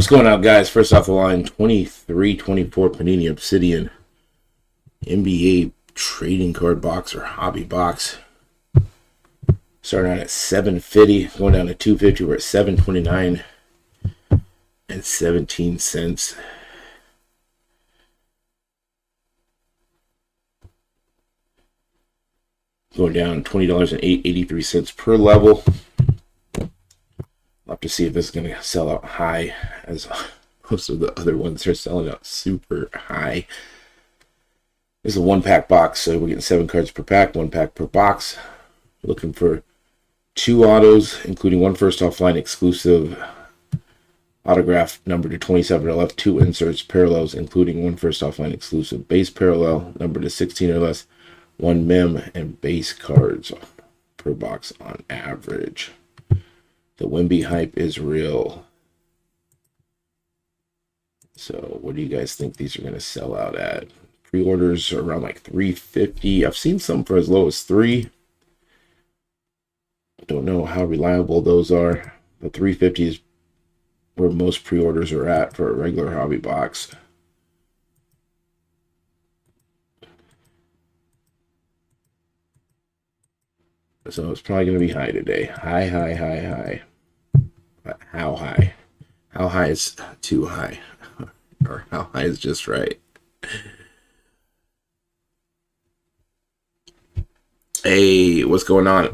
What's going on, guys? First off the line, 23-24 Panini Obsidian NBA trading card box or hobby box. Starting out at $7.50, going down to $2.50. We're at $7.29 and 17 cents. Going down $20.83 per level. I'll have to see if this is going to sell out high, as most of the other ones are selling out super high. This is a one-pack box, so we're getting 7 cards per pack, 1 pack per box. We're looking for 2 autos, including 1 first offline exclusive autograph numbered to 27 or less, 2 inserts, parallels, including 1 first offline exclusive base parallel numbered to 16 or less, 1 mem, and base cards per box on average. The Wemby hype is real. So what do you guys think these are going to sell out at? Pre-orders are around like $3.50. I've seen some for as low as $3. I don't know how reliable those are, but $3.50 is where most pre-orders are at for a regular hobby box. So it's probably going to be high today. High. But how high? How high is too high? Or how high is just right? Hey, what's going on?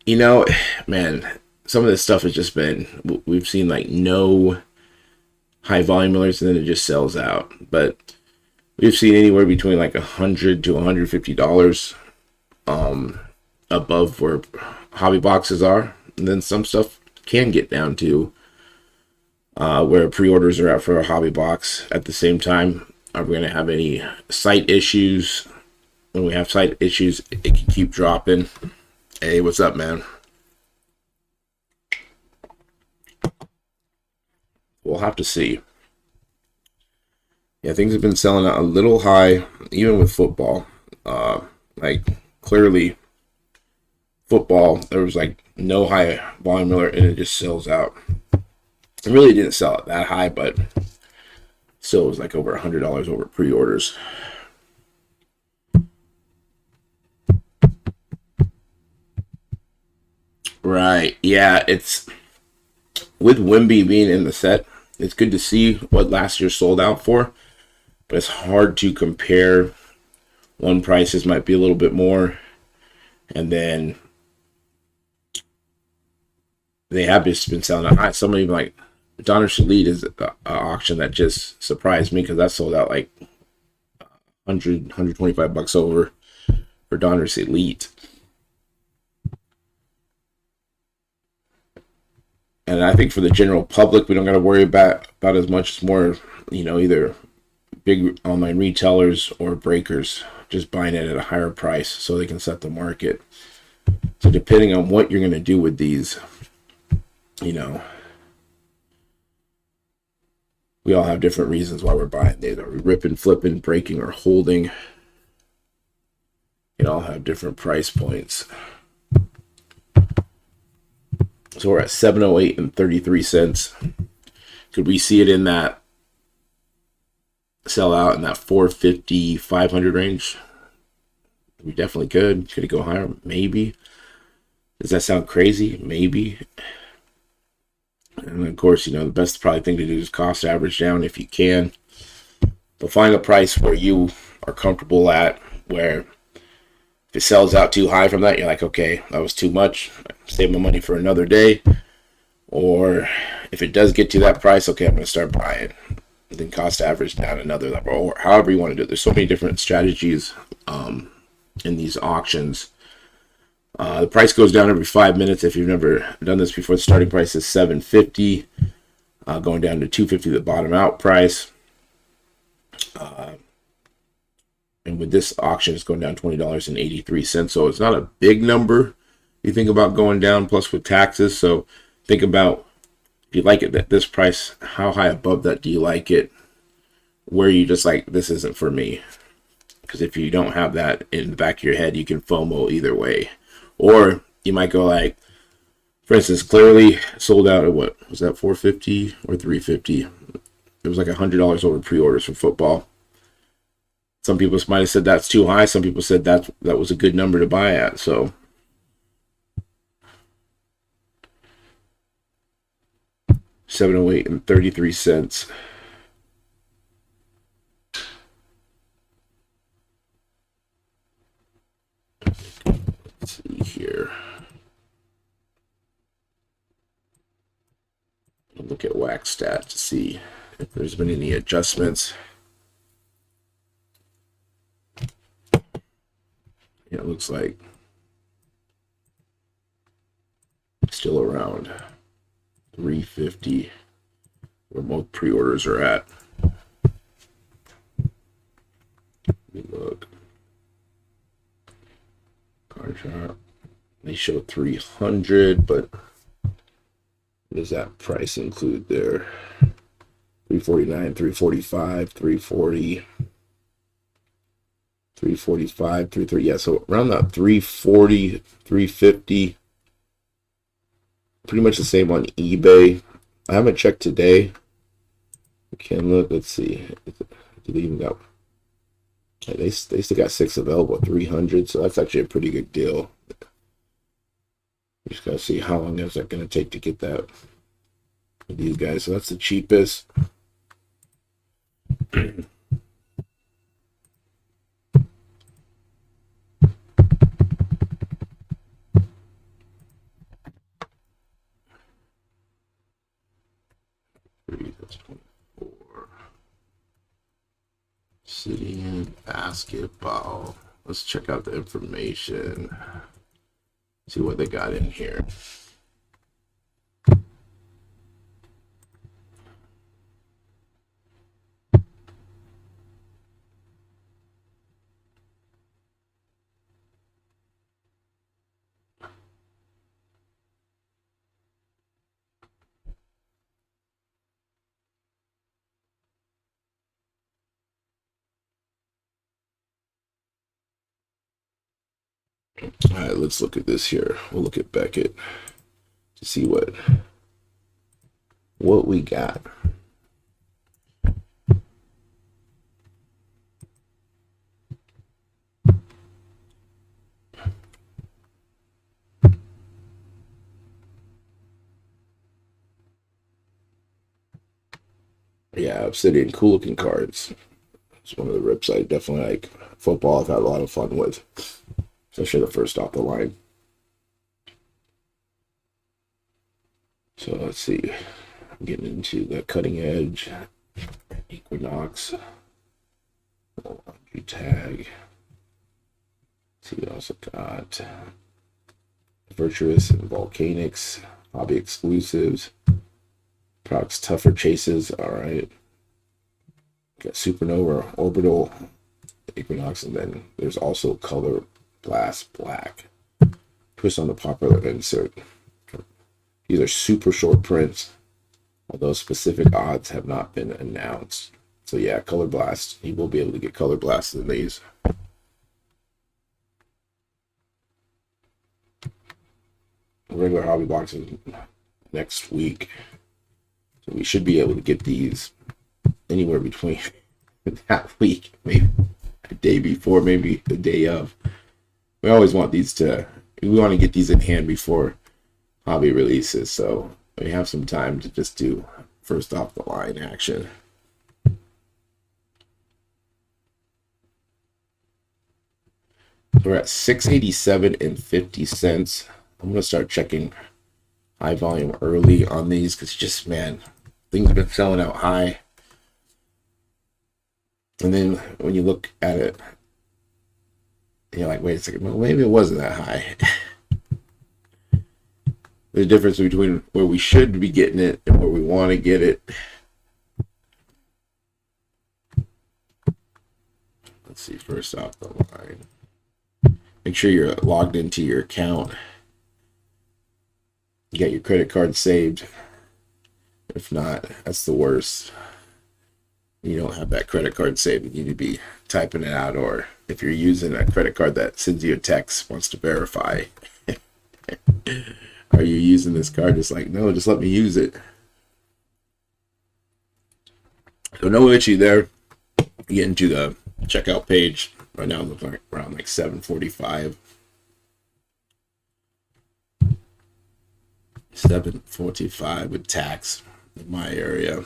You know, man, some of this stuff has just been, we've seen like no high volume alerts and then it just sells out. But we've seen anywhere between like $100 to $150 above where hobby boxes are, and then some stuff can get down to where pre-orders are at for a hobby box. At the same time, are we going to have any site issues? When we have site issues, it can keep dropping. Hey, what's up, man? We'll have to see. Yeah, things have been selling out a little high, even with football. Like, clearly, football, there was like no high volume alert and it just sells out. It really didn't sell out that high, but still it was like over $100 over pre-orders. Right, yeah, it's with Wemby being in the set, it's good to see what last year sold out for, but it's hard to compare. One prices might be a little bit more, and then they have just been selling out high. Somebody even like Donruss Elite is an auction that just surprised me because that sold out like $125 over for Donruss Elite. And I think for the general public, we don't got to worry about as much. It's more, you know, either big online retailers or breakers just buying it at a higher price so they can set the market. So depending on what you're going to do with these, you know, we all have different reasons why we're buying these. Are we ripping, flipping, breaking, or holding? It all have different price points. So we're at $7.08 and 33 cents. Could we see it in that sell out in that 450, 500 range? We definitely could. Could it go higher? Maybe. Does that sound crazy? Maybe. And of course, you know, the best probably thing to do is cost average down if you can. But find a price where you are comfortable at, where if it sells out too high from that, you're like, okay, that was too much. Save my money for another day. Or if it does get to that price, okay, I'm going to start buying. And then cost average down another level, or however you want to do it. There's so many different strategies in these auctions. The price goes down every 5 minutes. If you've never done this before, the starting price is $7.50, going down to $2.50, the bottom out price. And with this auction, it's going down $20.83. So it's not a big number. You think about going down, plus with taxes. So think about, if you like it at this price, how high above that do you like it? Where you just like, this isn't for me. Because if you don't have that in the back of your head, you can FOMO either way. Or you might go like For instance, clearly sold out at what was that, 450 or 350? It was like $100 over pre-orders for football. Some people might have said that's too high. Some people said that was a good number to buy at. So $7.08 and 33 cents. Let's see here. Look at Wax Stat to see if there's been any adjustments. Yeah, it looks like still around 350 where most pre-orders are at. Look. Card chart. They show 300, but what does that price include there? 349, 345, 340, 345, 330. Yeah, so around that 340, 350. Pretty much the same on eBay. I haven't checked today. We can look. Let's see. Do they even got? They still got 6 available at 300. So that's actually a pretty good deal. Just gotta see how long is that going to take to get that with these guys. So that's the cheapest. That's 24. Obsidian basketball. Let's check out the information. See what they got in here. All right, let's look at this here. We'll look at Beckett to see what we got. Yeah, Obsidian, cool looking cards. It's one of the rips I definitely like. Football I've had a lot of fun with, especially the first off the line. So let's see. I'm getting into the cutting edge, Equinox, laundry tag. Let's see, we also got Virtuous and Volcanics, hobby exclusives, products tougher chases. All right. Got Supernova, Orbital, Equinox, and then there's also Color Blast Black. Twist on the popular insert. These are super short prints, although specific odds have not been announced. So yeah, Color Blast. You will be able to get Color Blast in these. Regular hobby boxes next week. So we should be able to get these anywhere between that week, maybe a day before, maybe the day of. We always want these we want to get these in hand before hobby releases, so we have some time to just do first off the line action. We're at 687 and 50 cents. I'm gonna start checking high volume early on these because just, man, things have been selling out high. And then when you look at it, you're like, wait a second, well, maybe it wasn't that high. There's a difference between where we should be getting it and where we want to get it. Let's see, first off the line. Make sure you're logged into your account. You got your credit card saved. If not, that's the worst. You don't have that credit card saved, you need to be typing it out, or if you're using a credit card that sends you a text, wants to verify. are you using this card? It's like, no, just let me use it. So no issue there. Get into the checkout page. Right now it looks like around like 7:45. 7:45 with tax in my area.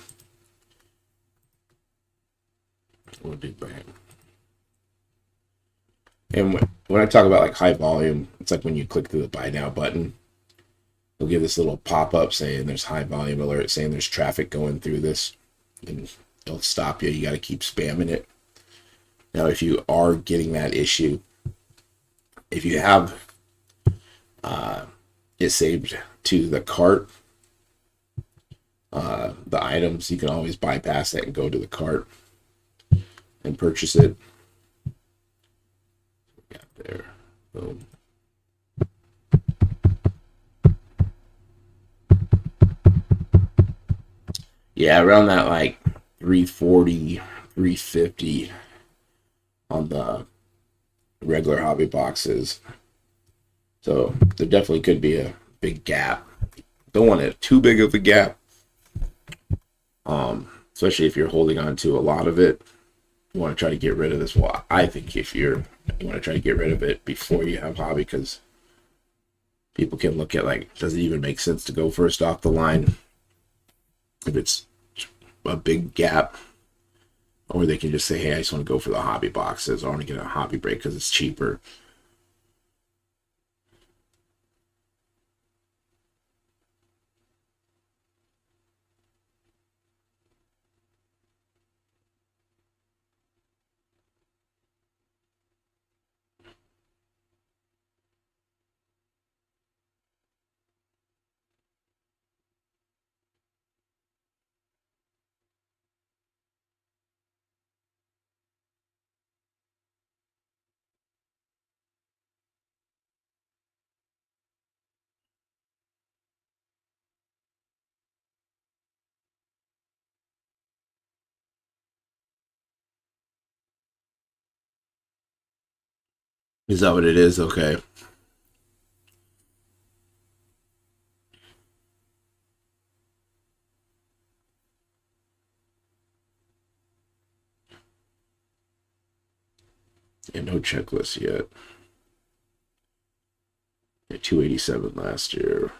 We'll do bang. And when I talk about like high volume, it's like when you click through the buy now button, it'll give this little pop-up saying there's high volume alert, saying there's traffic going through this, and it'll stop you. You got to keep spamming it. Now, if you are getting that issue, if you have it saved to the cart, the items, you can always bypass that and go to the cart and purchase it. Got there. Boom. Yeah, around that like 340, 350 on the regular hobby boxes. So there definitely could be a big gap. Don't want it too big of a gap. Especially if you're holding on to a lot of it. You want to try to get rid of this. Well, I think if you want to try to get rid of it before you have hobby, because people can look at like, does it even make sense to go first off the line if it's a big gap? Or they can just say, hey, I just want to go for the hobby boxes. I want to get a hobby break because it's cheaper. Is that what it is? Okay. Yeah, no checklist yet. Yeah, 287 last year.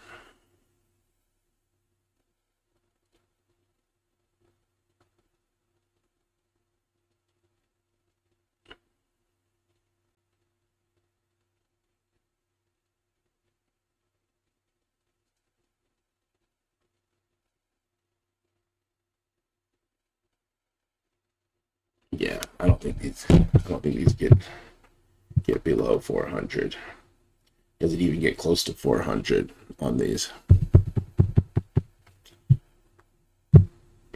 Yeah, I don't think these get below 400. Does it even get close to 400 on these?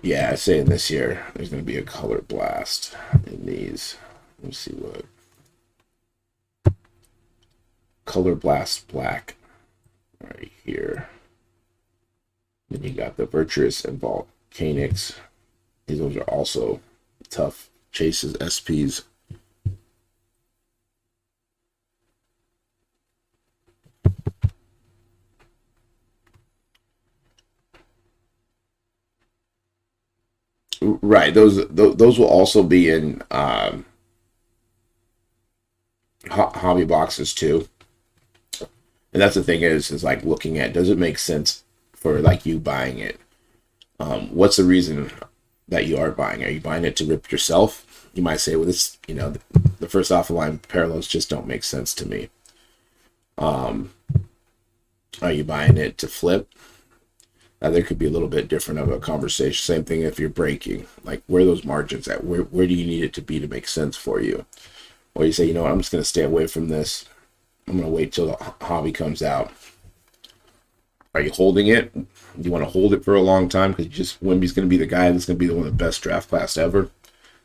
Yeah, I say in this year there's going to be a color blast in these. Let me see what color blast black right here. Then you got the Virtuous and Volcanics. These ones are also tough chases, SPs. Right, those will also be in hobby boxes too. And that's the thing is like looking at, does it make sense for like you buying it? What's the reason that you are buying? Are you buying it to rip yourself? You might say, well, this, the first off the line parallels just don't make sense to me. Are you buying it to flip? There could be a little bit different of a conversation. Same thing if you're breaking, like where are those margins at? Where do you need it to be to make sense for you? Or you say, what, I'm just going to stay away from this. I'm going to wait till the hobby comes out. Are you holding it? Do you want to hold it for a long time because Wemby's going to be the guy that's going to be one of the best draft class ever?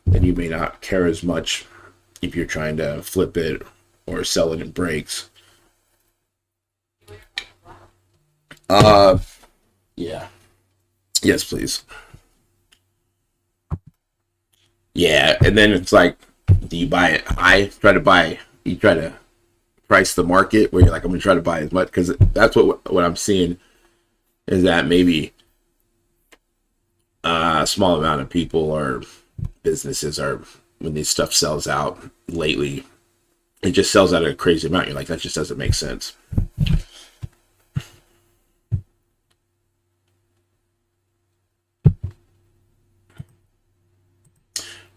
Then you may not care as much if you're trying to flip it or sell it in breaks. Yeah. Yes, please. Yeah, and then it's like, do you buy it? You try to price the market where you're like, I'm gonna try to buy as much, because that's what I'm seeing is that maybe a small amount of people or businesses are, when this stuff sells out lately, it just sells out at a crazy amount. You're like, that just doesn't make sense.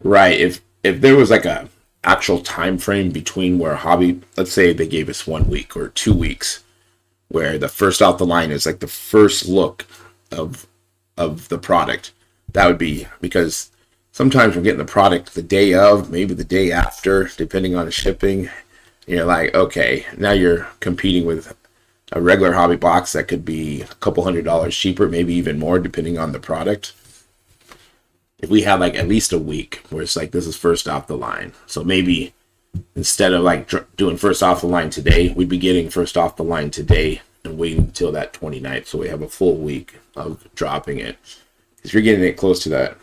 Right. If there was like a actual time frame between where hobby, let's say they gave us 1 week or 2 weeks, where the first off the line is like the first look of the product, that would be, because sometimes we're getting the product the day of, maybe the day after, depending on the shipping. You're like, okay, now you're competing with a regular hobby box that could be a couple $100s cheaper, maybe even more, depending on the product. If we had like at least a week where it's like, this is first off the line, so maybe instead of like doing first off the line today, we'd be getting first off the line today and waiting until that 29th, so we have a full week of dropping it. If you're getting it close to that,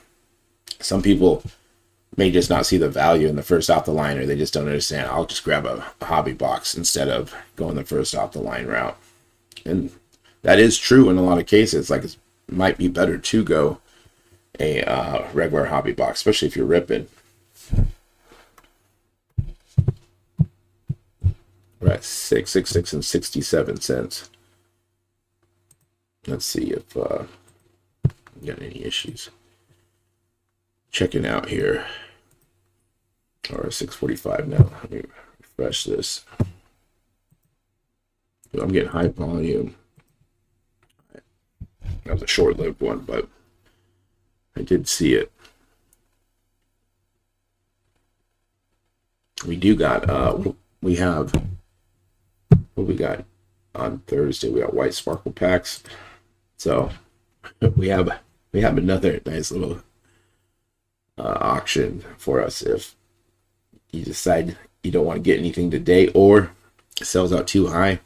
some people may just not see the value in the first off the line, or they just don't understand. I'll just grab a hobby box instead of going the first off the line route. And that is true in a lot of cases. Like, it might be better to go a regular hobby box, especially if you're ripping. We're at 666 and 67 cents. Let's see if got any issues. Checking out here. Or 645 now. Let me refresh this. I'm getting high volume. That was a short-lived one, but I did see it. We do got we have, what we got on Thursday? We got white sparkle packs. So we have another nice little auction for us if you decide you don't want to get anything today or it sells out too high.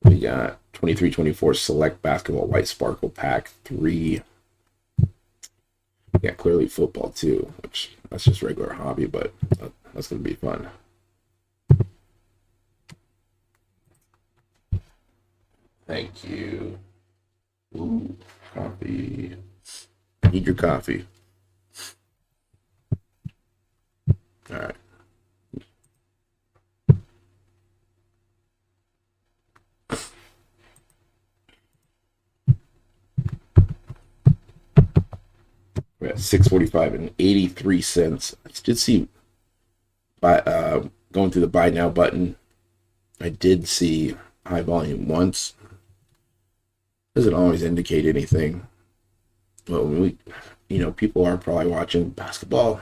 We got 23-24 select basketball white sparkle pack 3. We got clearly football too, which that's just regular hobby, but that's gonna be fun. Thank you. Ooh, coffee. Need your coffee. All right. We're at 645 and 83 cents. I did see by going through the buy now button, I did see high volume once. Doesn't always indicate anything. But when people are probably watching basketball.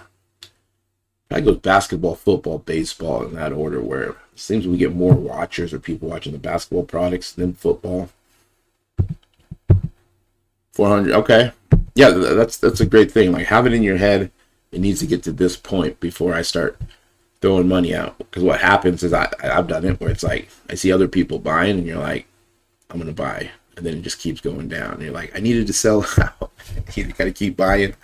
I go basketball, football, baseball in that order, where it seems we get more watchers or people watching the basketball products than football. 400, okay. Yeah, that's a great thing. Like, have it in your head, it needs to get to this point before I start throwing money out. Because what happens is I've done it where it's like I see other people buying and you're like, I'm going to buy. And then it just keeps going down. And you're like, I needed to sell out. You got to keep buying.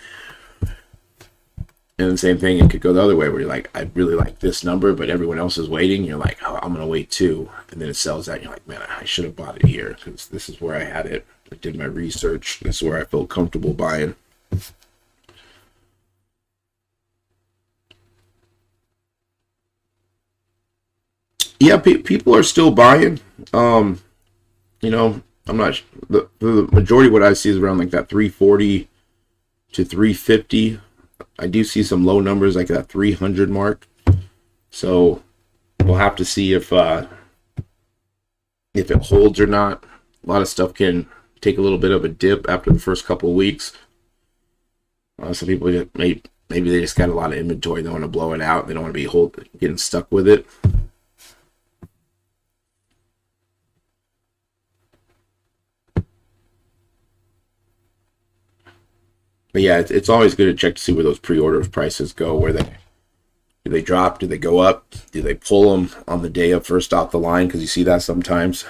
And the same thing, it could go the other way where you're like, I really like this number, but everyone else is waiting. You're like, oh, I'm going to wait too. And then it sells out. And you're like, man, I should have bought it here because this is where I had it. I did my research. This is where I felt comfortable buying. Yeah, people are still buying. I'm not, the majority of what I see is around like that 340 to 350. I do see some low numbers like that 300 mark. So we'll have to see if it holds or not. A lot of stuff can take a little bit of a dip after the first couple of weeks. Some people maybe they just got a lot of inventory. They want to blow it out. They don't want to be getting stuck with it. But yeah, it's always good to check to see where those pre-order prices go. Do they drop? Do they go up? Do they pull them on the day of first off the line? Because you see that sometimes.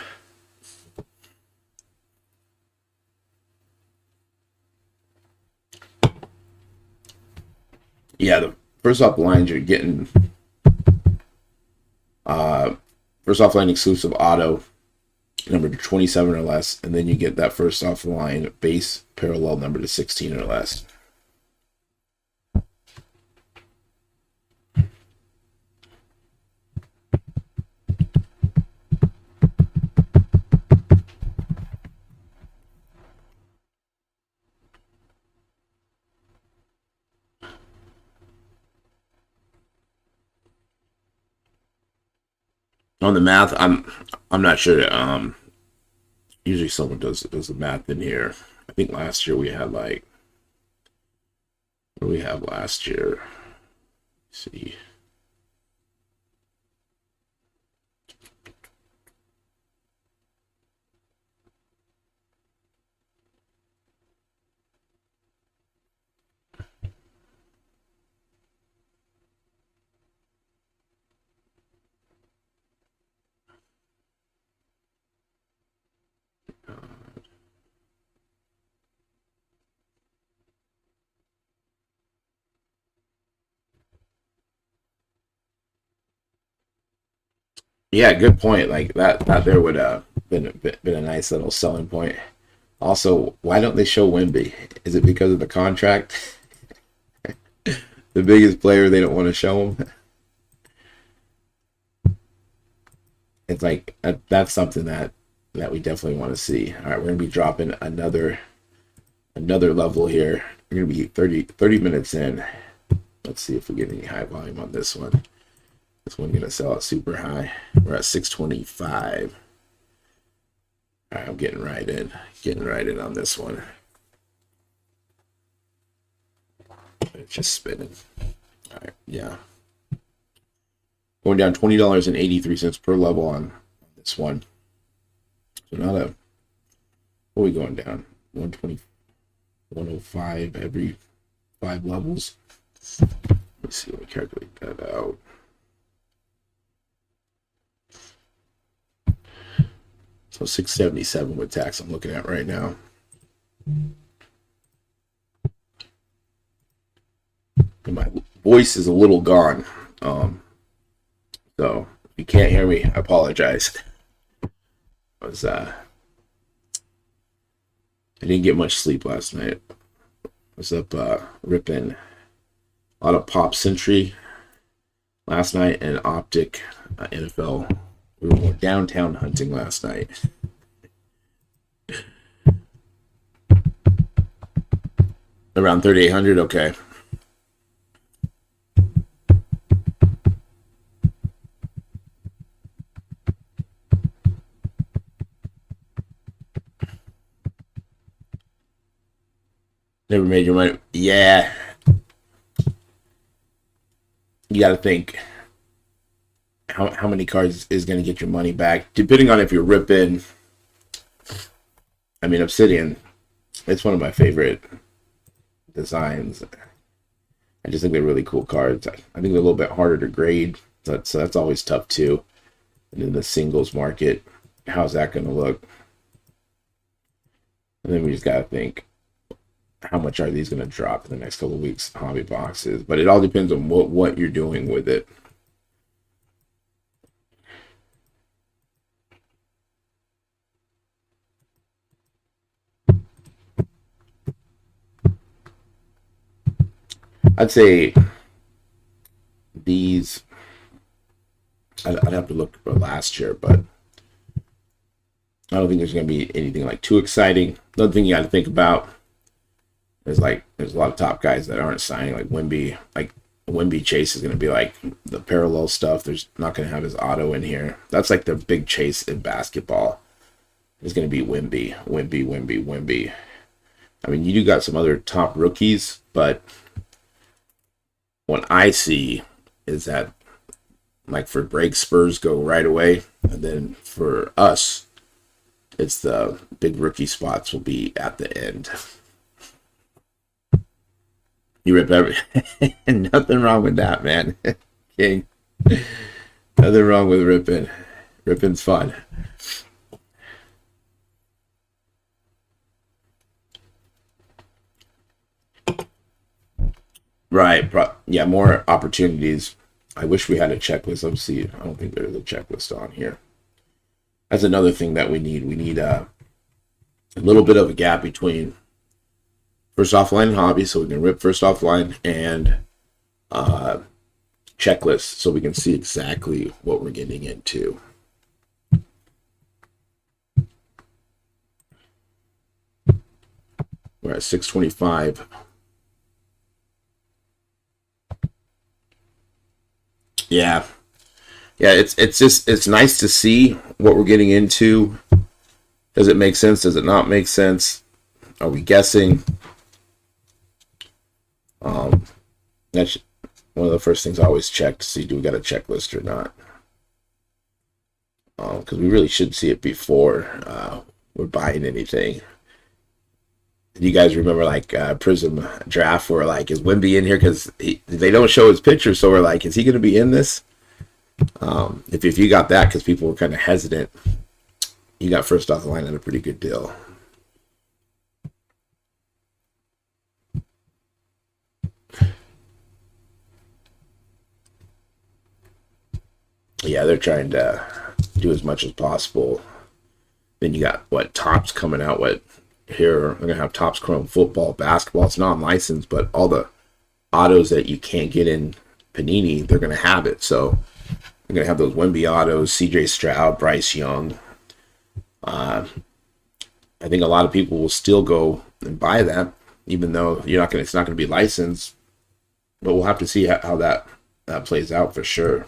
Yeah, the first off the lines you're getting First offline exclusive auto, number to 27 or less, and then you get that first offline base parallel number to 16 or less. On the math, I'm not sure. Usually someone does the math in here. I think last year we had like, what do we have last year? Let's see. Yeah, good point. Like that there would been a nice little selling point. Also, why don't they show Wemby? Is it because of the contract? The biggest player, they don't want to show him. It's like that's something that we definitely want to see. All right, we're gonna be dropping another level here. We're gonna be 30 minutes in. Let's see if we get any high volume on this one. This one's gonna sell out super high. We're at 625. All right, I'm getting right in on this one. It's just spinning. All right, yeah. Going down $20.83 per level on this one. So not a, what are we going down? 120, 105 every 5 levels. Let's see, let me calculate that out. So 677 with tax I'm looking at right now. And my voice is a little gone. So if you can't hear me, I apologize. I didn't get much sleep last night. I was up ripping a lot of Pop Century last night and Optic NFL. We were more downtown hunting last night. Around 3,800, okay. Never made your money. Yeah. You got to think how many cards is going to get your money back, depending on if you're ripping. I mean, Obsidian, it's one of my favorite designs. I just think they're really cool cards. I think they're a little bit harder to grade, so that's always tough too. And then the singles market, how's that going to look? And then we just got to think, how much are these going to drop in the next couple of weeks, hobby boxes? But it all depends on what you're doing with it. I'd say these, I'd have to look for last year, but I don't think there's going to be anything like too exciting. Another thing you got to think about is there's a lot of top guys that aren't signing, like Wemby. Like Wemby Chase is going to be like the parallel stuff. There's not going to have his auto in here. That's like the big chase in basketball. Is going to be Wemby. I mean, you do got some other top rookies, but what I see is that, like, for break, Spurs go right away, and then for us, it's the big rookie spots will be at the end. You rip every nothing wrong with that, man. King. Nothing wrong with ripping. Ripping's fun. Right. Yeah, more opportunities. I wish we had a checklist. Let's see. I don't think there's a checklist on here. That's another thing that we need. We need a little bit of a gap between first offline and hobby, so we can rip first offline, and checklist, so we can see exactly what we're getting into. We're at 625. Yeah. Yeah, it's nice to see what we're getting into. Does it make sense? Does it not make sense? Are we guessing? That's one of the first things I always check to see, do we got a checklist or not? Because we really should see it before we're buying anything. You guys remember like Prism Draft, where like, is Wemby in here? Because they don't show his picture, so we're like, is he going to be in this? If you got that, because people were kind of hesitant, you got first off the line at a pretty good deal. Yeah, they're trying to do as much as possible. Then you got what, Topps coming out, what here, we're gonna have Topps Chrome football, basketball. It's not licensed, but all the autos that you can't get in Panini, they're gonna have it. So we're gonna have those Wemby autos, CJ Stroud, Bryce Young. I think a lot of people will still go and buy that, even though it's not gonna be licensed. But we'll have to see how that plays out for sure.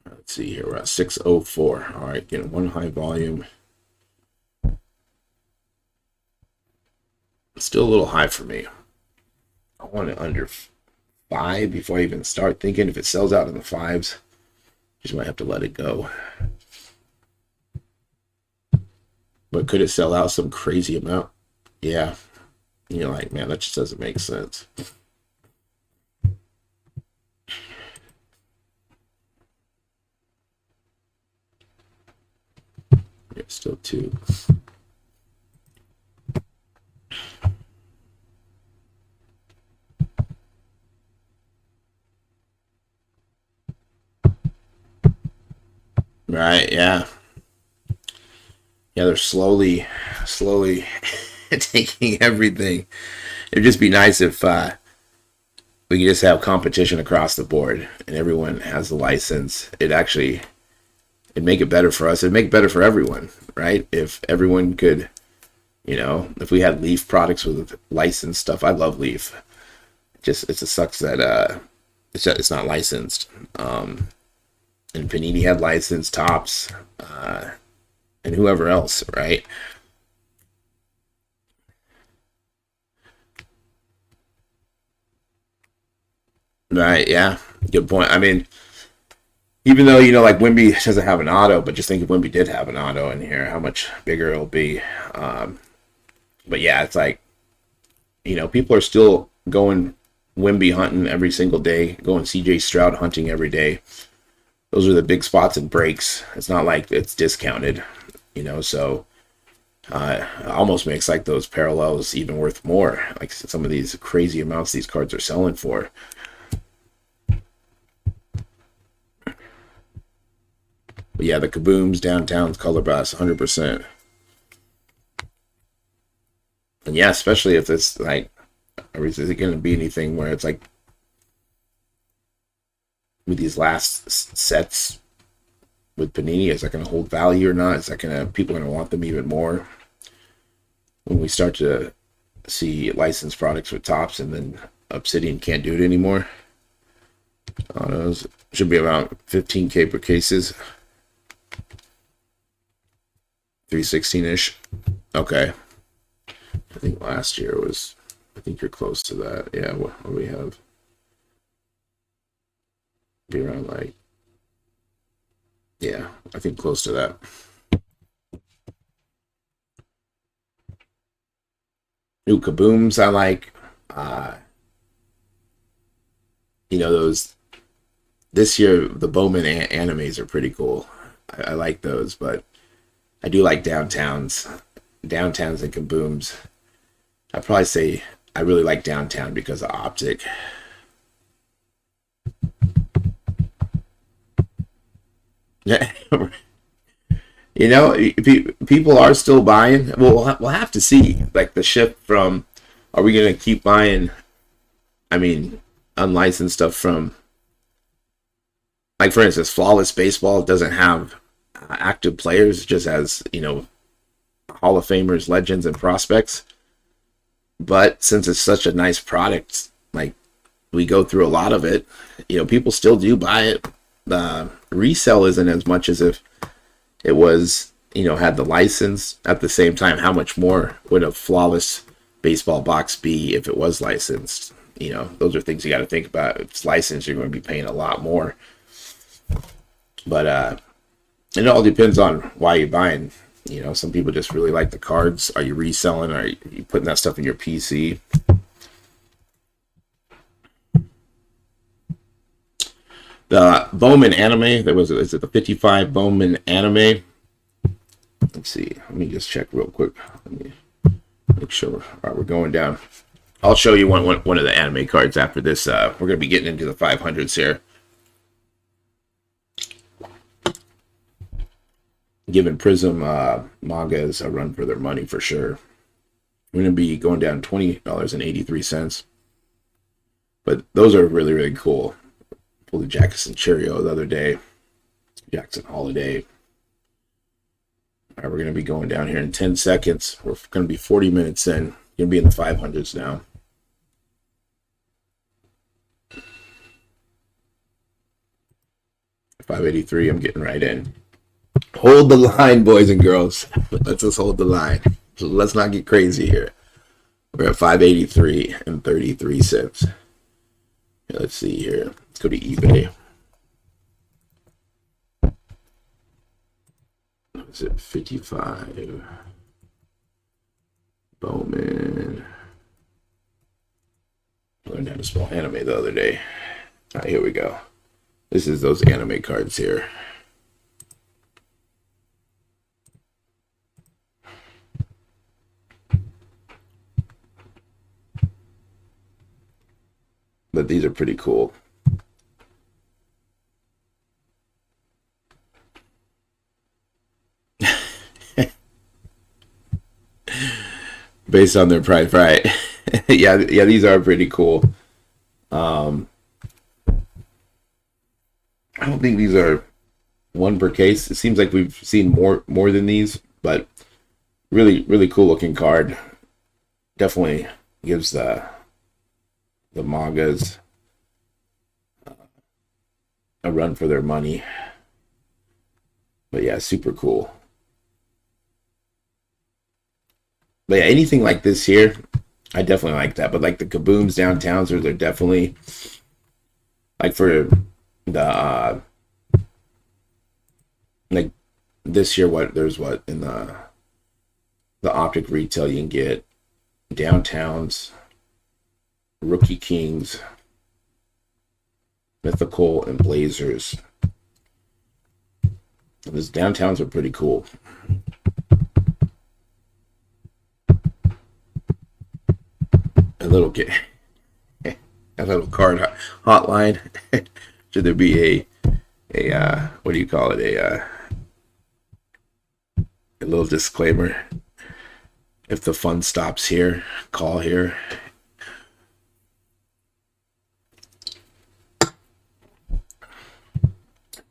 Let's see here, we're at 604. All right, getting one high volume. Still a little high for me. I want it under 5 before I even start thinking. If it sells out in the 5s, just might have to let it go. But could it sell out some crazy amount? Yeah. You're like, man, that just doesn't make sense. Yeah, still 2. Right, yeah. Yeah, they're slowly taking everything. It'd just be nice if we could just have competition across the board and everyone has the license. It'd make it better for us. It'd make it better for everyone, right? If everyone could, if we had Leaf products with licensed stuff. I love Leaf. It just sucks that it's not licensed. And Panini had licensed, Topps, and whoever else, right? Right, yeah. Good point. I mean, even though, like Wemby doesn't have an auto, but just think if Wemby did have an auto in here, how much bigger it'll be. But yeah, it's like, people are still going Wemby hunting every single day, going CJ Stroud hunting every day. Those are the big spots and breaks. It's not like it's discounted, so it almost makes like those parallels even worth more. Like some of these crazy amounts these cards are selling for. But yeah, the Kabooms, Downtowns, Color Blast, 100%. And yeah, especially if it's like, is it going to be anything where it's like, with these last sets with Panini, is that going to hold value or not? Is that people going to want them even more when we start to see licensed products with Topps, and then Obsidian can't do it anymore? Autos should be around 15K per cases, 316-ish. Okay, I think last year was, I think you're close to that. Yeah, what do we have? Be around like, yeah, I think close to that. New Kabooms I like. Those this year, the Bowman animes are pretty cool. I like those, but I do like Downtowns and Kabooms. I'd probably say I really like Downtown because of Optic. Yeah. People are still buying. Well, we'll have to see, like, the shift from, are we going to keep buying, I mean, unlicensed stuff from, like, for instance, Flawless Baseball doesn't have active players, it just has, Hall of Famers, legends, and prospects. But since it's such a nice product, like, we go through a lot of it, people still do buy it. The resell isn't as much as if it was, had the license. At the same time, how much more would a Flawless Baseball box be if it was licensed? Those are things you got to think about. If it's licensed, you're going to be paying a lot more. But it all depends on why you're buying. Some people just really like the cards. Are you reselling? Are you putting that stuff in your PC? The Bowman anime, is it the 55 Bowman anime? Let's see. Let me just check real quick. Let me make sure. All right, we're going down. I'll show you one of the anime cards after this. We're going to be getting into the 500s here. Giving Prism mangas a run for their money for sure. We're going to be going down $20.83. But those are really, really cool. Pulled the Jackson Cheerio the other day. Jackson Holiday. All right, we're going to be going down here in 10 seconds. We're going to be 40 minutes in. Going to be in the 500s now. $583, I'm getting right in. Hold the line, boys and girls. Let's just hold the line. So let's not get crazy here. We're at $583 and 33 cents. Let's see here. Let's go to eBay. Is it 55? Bowman. I learned how to spell anime the other day. All right, here we go. This is those anime cards here. But these are pretty cool. Based on their price, right? yeah, these are pretty cool. I don't think these are one per case. It seems like we've seen more than these, but really, really cool looking card. Definitely gives the mangas a run for their money. But yeah, super cool. But yeah, anything like this here, I definitely like that. But like the Kabooms downtowns, they're definitely, like, for the like this year, there's in the optic retail, you can get downtowns, Rookie Kings, Mythical, and Blazers. And these downtowns are pretty cool. A little card hotline. Should there be a what do you call it, a little disclaimer? If the fun stops here, call here.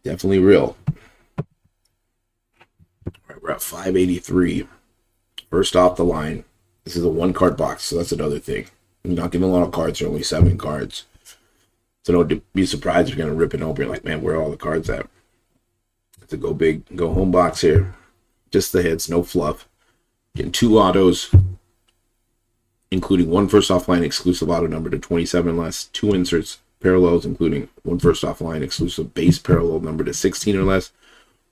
Definitely real. All right, we're at 583. First off the line. This is a one card box, so that's another thing. I'm not getting a lot of cards. There are only 7 cards. So don't be surprised if you're going to rip it open. You're like, man, where are all the cards at? It's a go big, go home box here. Just the hits, no fluff. Getting 2 autos, including 1 first offline exclusive auto number to 27 or less. 2 inserts, parallels, including 1 first offline exclusive base parallel number to 16 or less.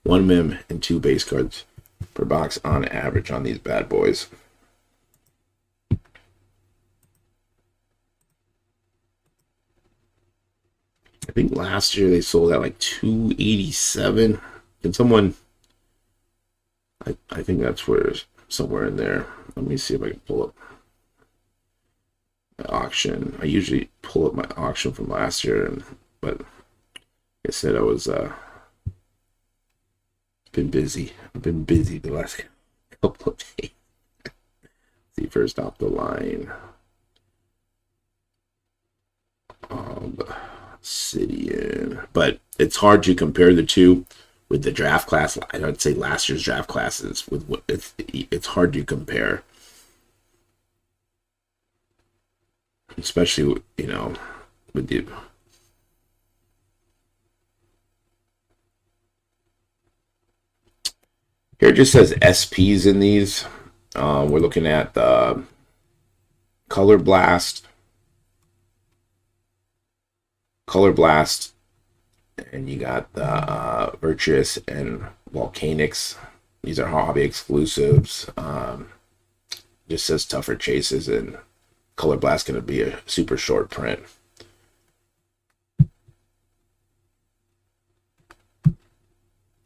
1 mem and 2 base cards per box on average on these bad boys. I think last year they sold at like 287. Can someone? I think that's where, somewhere in there. Let me see if I can pull up my auction. I usually pull up my auction from last year, but like I said, I was Been busy. I've been busy the last couple of days. See, first off the line. Obsidian. But it's hard to compare the two with the draft class. I'd say last year's draft classes with what it's hard to compare, especially with the here it just says SPs in these. We're looking at the Color Blast, and you got the Virtuous and Volcanics. These are hobby exclusives. Just says tougher chases, and Color Blast going to be a super short print.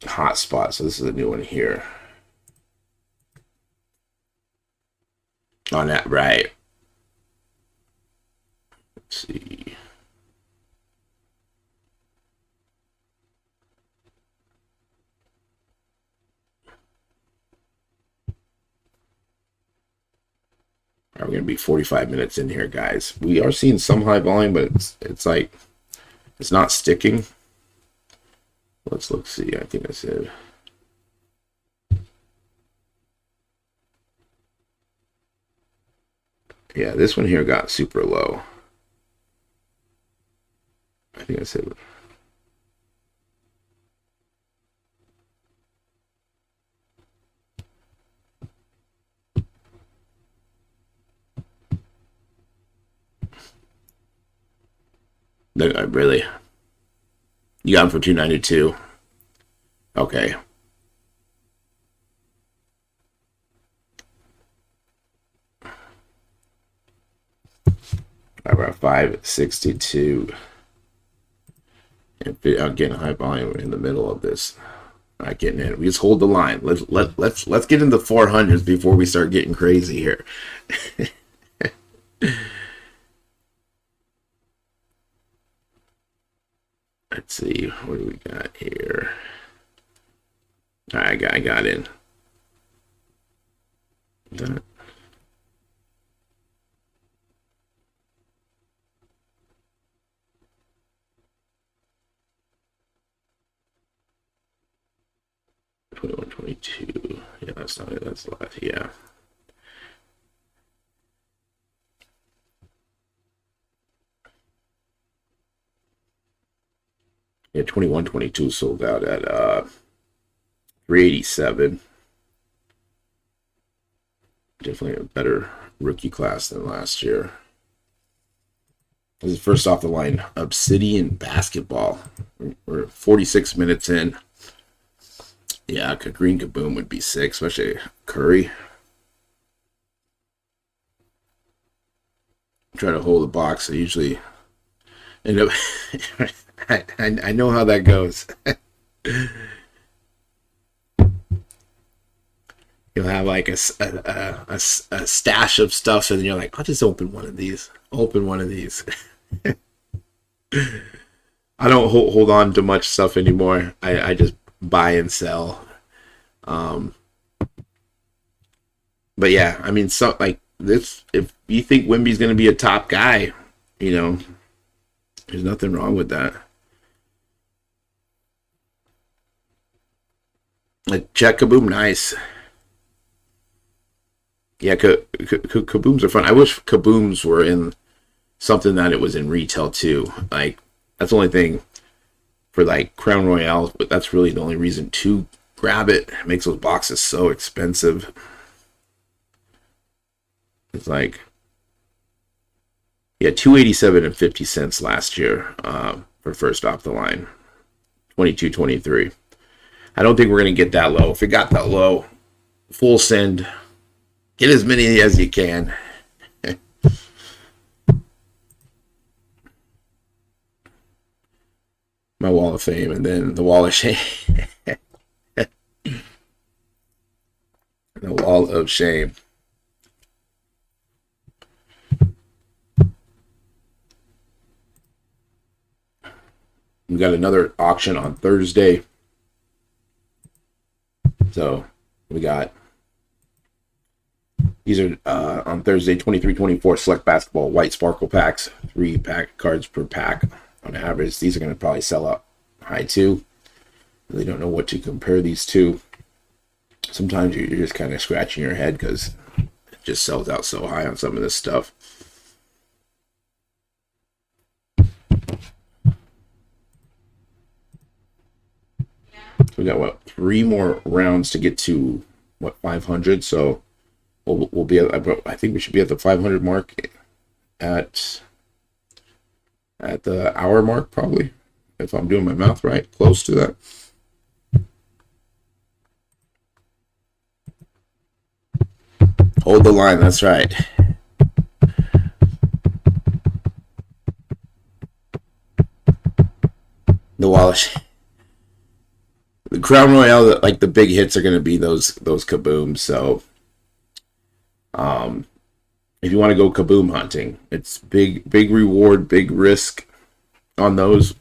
Hotspot. So this is a new one here. On that, right. Let's see. We're going to be 45 minutes in here, guys. We are seeing some high volume, but it's like it's not sticking. Let's look. See, I think I said. Yeah, this one here got super low. I think I said. Really? You got them for $292. Okay. About 562. And I'm getting high volume in the middle of this. Not getting in. We just hold the line. Let's get into 400s before we start getting crazy here. Let's see, what do we got here? I got in. Done it. $21, $22. Yeah, that's not it. That's a lot. Yeah. Yeah, 21, 22 sold out at 387. Definitely a better rookie class than last year. This is first off the line, Obsidian basketball. We're 46 minutes in. Yeah, Green Kaboom would be sick, especially Curry. Try to hold the box. I usually end up. I know how that goes. You'll have like a stash of stuff, and you're like, I'll just open one of these. Open one of these. I don't hold on to much stuff anymore. I just buy and sell. But yeah, I mean, so like this, if you think Wemby's going to be a top guy, there's nothing wrong with that. Like, check Kaboom, nice. Yeah, Kabooms are fun. I wish Kabooms were in something that it was in retail too. Like, that's the only thing for like Crown Royale, but that's really the only reason to grab it. It makes those boxes so expensive. It's like, yeah, $287.50 last year for first off the line. 22, 23. I don't think we're gonna get that low. If it got that low, full send. Get as many as you can. My wall of fame, and then the wall of shame. The wall of shame. We got another auction on Thursday. So we got, these are on Thursday, 23-24 select basketball white sparkle packs, 3-pack cards per pack on average. These are going to probably sell out high too. Really don't know what to compare these to. Sometimes you're just kind of scratching your head because it just sells out so high on some of this stuff. So we got what, 3 more rounds to get to what, 500. So we'll be at, I think we should be at the 500 mark at the hour mark, probably, if I'm doing my math right, close to that. Hold the line, that's right. The Wallace. The Crown Royale, like the big hits are going to be those kabooms. So, if you want to go kaboom hunting, it's big reward, big risk on those.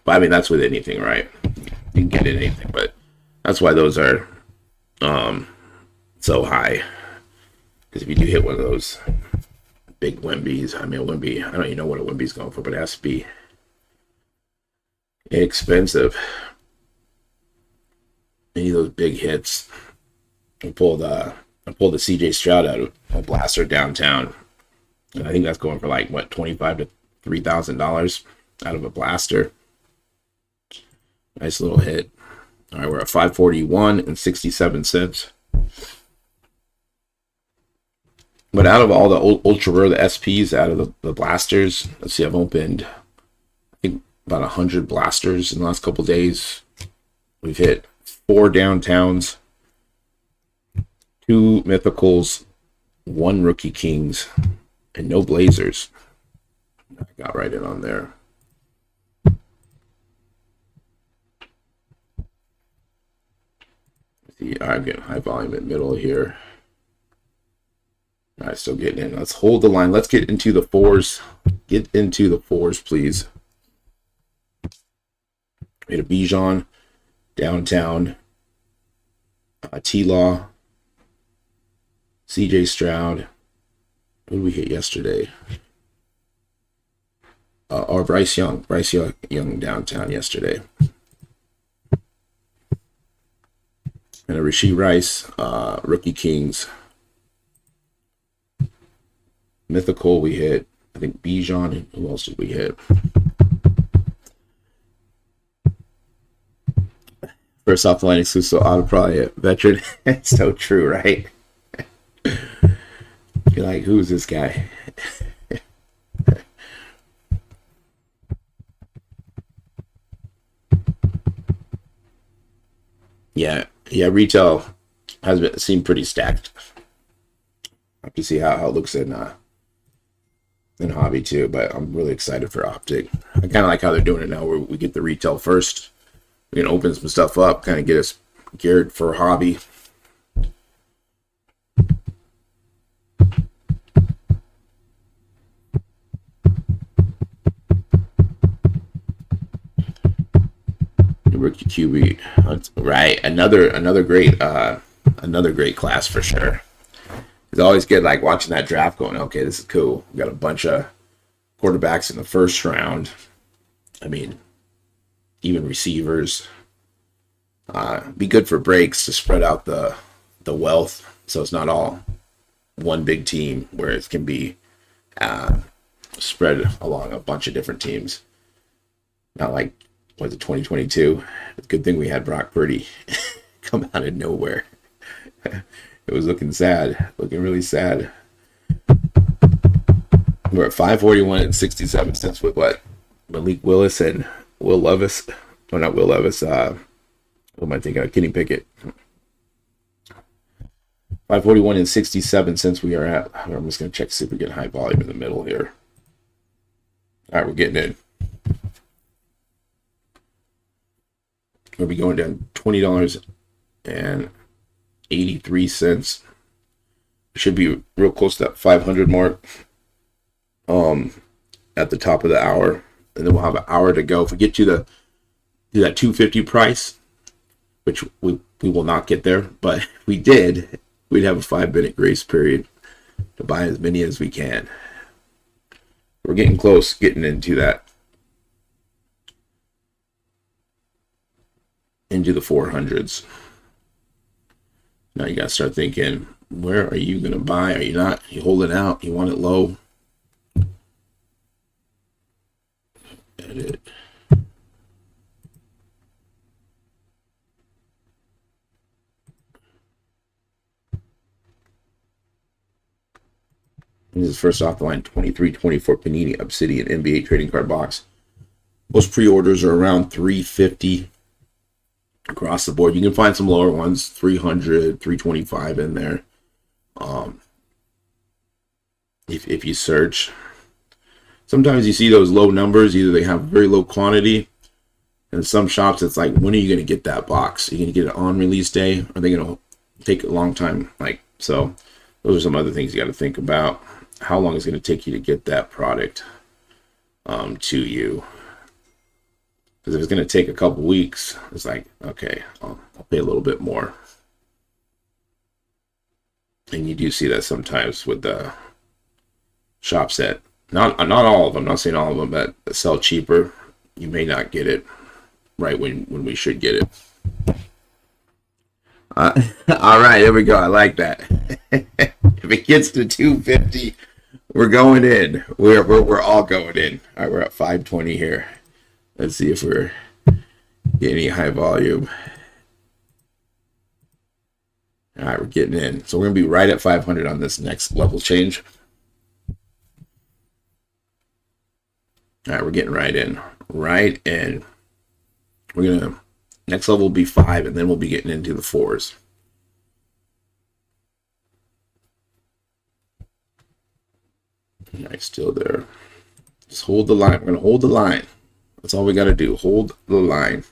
But I mean, that's with anything, right? You can get anything, but that's why those are so high. Because if you do hit one of those big Wembies, I mean, a Wemby, I don't even know what a Wemby's going for, but it has to be expensive. Any of those big hits. I pulled the CJ Stroud out of a blaster downtown. And I think that's going for like what, $25 to $3,000 out of a blaster. Nice little hit. All right, we're at 541 and 67 cents. But out of all the ultra rare, the SPs, out of the blasters, let's see, I've opened, I think, about 100 blasters in the last couple days. We've hit 4 downtowns, 2 mythicals, 1 rookie kings, and no blazers. I got right in on there. See, I'm getting high volume in the middle here. All right, still getting in. Let's hold the line. Let's get into the 4s. Get into the 4s, please. We had a Bijan, downtown, T-Law, CJ Stroud. What did we hit yesterday? Or Bryce Young. Bryce Young downtown yesterday. And a Rashee Rice, rookie kings. Mythical, we hit, I think, Bijan, and who else did we hit? First off the line exclusive auto, probably a veteran. It's so true, right? You're like, who's this guy? Yeah, retail has seemed pretty stacked. I have to see how it looks in hobby too, but I'm really excited for Optic. I kind of like how they're doing it now, where we get the retail first. We can open some stuff up, kind of get us geared for hobby. Rookie QB, right? Another great class for sure. It's always good, like watching that draft, going, okay, this is cool. We got a bunch of quarterbacks in the first round. I mean, even receivers. Be good for breaks to spread out the wealth, so it's not all one big team, where it can be spread along a bunch of different teams. Not like, was it 2022? It's a good thing we had Brock Purdy come out of nowhere. It was looking sad, looking really sad. We're at 541 and 67 cents with what? Malik Willis and Will Levis. Oh, not Will Levis. What am I thinking of? Kenny Pickett. 541 and 67 cents we are at. I'm just going to check to see if we get high volume in the middle here. All right, we're getting in. We'll be going down $20.83. Should be real close to that 500 mark. At the top of the hour. and then we'll have an hour to go. If we get to that 250 price, which we will not get there, but if we did, we'd have a 5-minute grace period to buy as many as we can. We're getting close, getting into that, into the 400s. Now you gotta start thinking, where are you gonna buy? Are you not? You hold it out? You want it low? Edit. This is first off the line 23-24 Panini Obsidian NBA trading card box. Most pre-orders are around $350 across the board. You can find some lower ones, $300, $325 in there. If you search, sometimes you see those low numbers. Either they have very low quantity, and some shops it's like, when are you going to get that box? Are you going to get it on release day? Are they going to take a long time? Like, so those are some other things you got to think about. How long is it going to take you to get that product to you? Because if it's going to take a couple weeks, it's like, okay, I'll pay a little bit more. And you do see that sometimes with the shops that, not all of them, I'm not saying all of them, that sell cheaper. You may not get it right when we should get it. All right, here we go. I like that. If it gets to 250, we're going in. We're all going in. All right, we're at 520 here. Let's see if we're getting any high volume. All right, we're getting in. So we're going to be right at 500 on this next level change. All right, we're getting right in. Right in. We're going to, next level will be 5, and then we'll be getting into the 4s. All right, still there. Just hold the line. We're going to hold the line. That's all we got to do. Hold the line.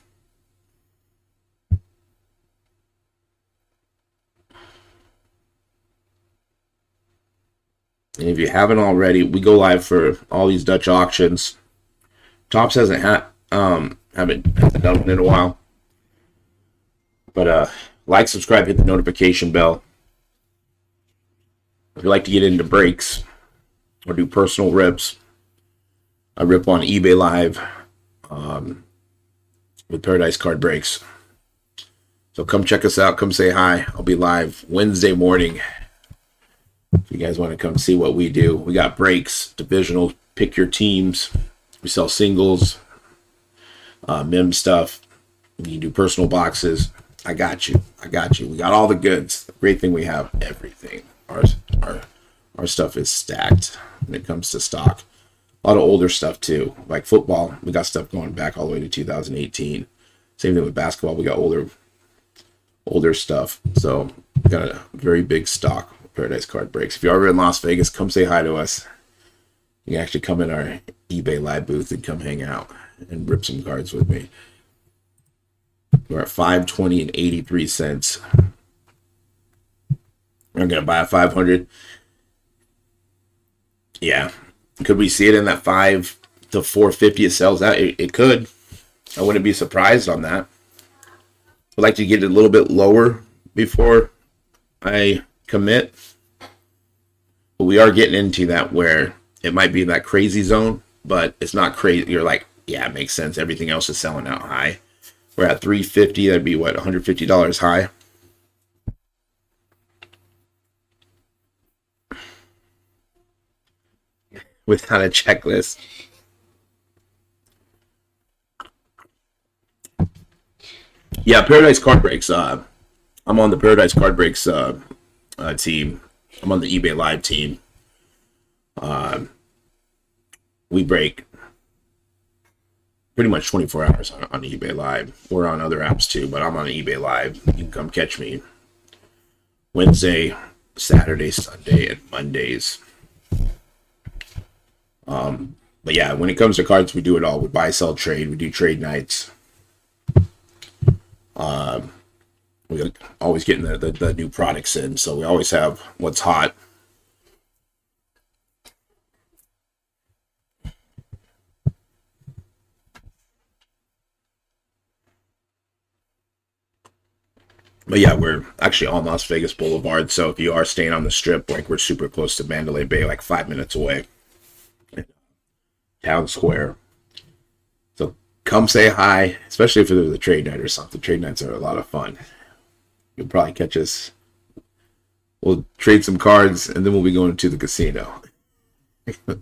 And if you haven't already, we go live for all these Dutch auctions. Topps haven't done it in a while. But like, subscribe, hit the notification bell. If you like to get into breaks or do personal rips, I rip on eBay Live with Paradise Card Breaks. So come check us out. Come say hi. I'll be live Wednesday morning. If you guys want to come see what we do, we got breaks, divisional, pick your teams. We sell singles, mem stuff. You can do personal boxes. I got you. We got all the goods. The great thing, we have everything. Our stuff is stacked when it comes to stock. A lot of older stuff too, like football. We got stuff going back all the way to 2018. Same thing with basketball. We got older stuff. So we got a very big stock. Paradise Card Breaks. If you're ever in Las Vegas, come say hi to us. You can actually come in our eBay Live booth and come hang out and rip some cards with me. We're at 520 and 83 cents. I'm gonna buy a 500. Yeah, could we see it in that 5 to 450? It sells out. It could. I wouldn't be surprised on that. I'd like to get it a little bit lower before I commit. But we are getting into that where it might be in that crazy zone, but it's not crazy. You're like, yeah, it makes sense. Everything else is selling out high. We're at 350. That'd be what, $150 high. Without a checklist. Yeah, Paradise Card Breaks. I'm on the Paradise Card Breaks team. I'm on the eBay Live team. We break pretty much 24 hours on eBay Live. We're on other apps too, but I'm on eBay Live. You can come catch me Wednesday, Saturday, Sunday, and Mondays. But yeah, when it comes to cards, we do it all. We buy, sell, trade. We do trade nights. We're always getting the new products in, so we always have what's hot. But yeah, we're actually on Las Vegas Boulevard. So if you are staying on the strip, like we're super close to Mandalay Bay, like 5 minutes away, Town Square. So come say hi, especially if there's a trade night or something. Trade nights are a lot of fun. You'll probably catch us. We'll trade some cards and then we'll be going to the casino.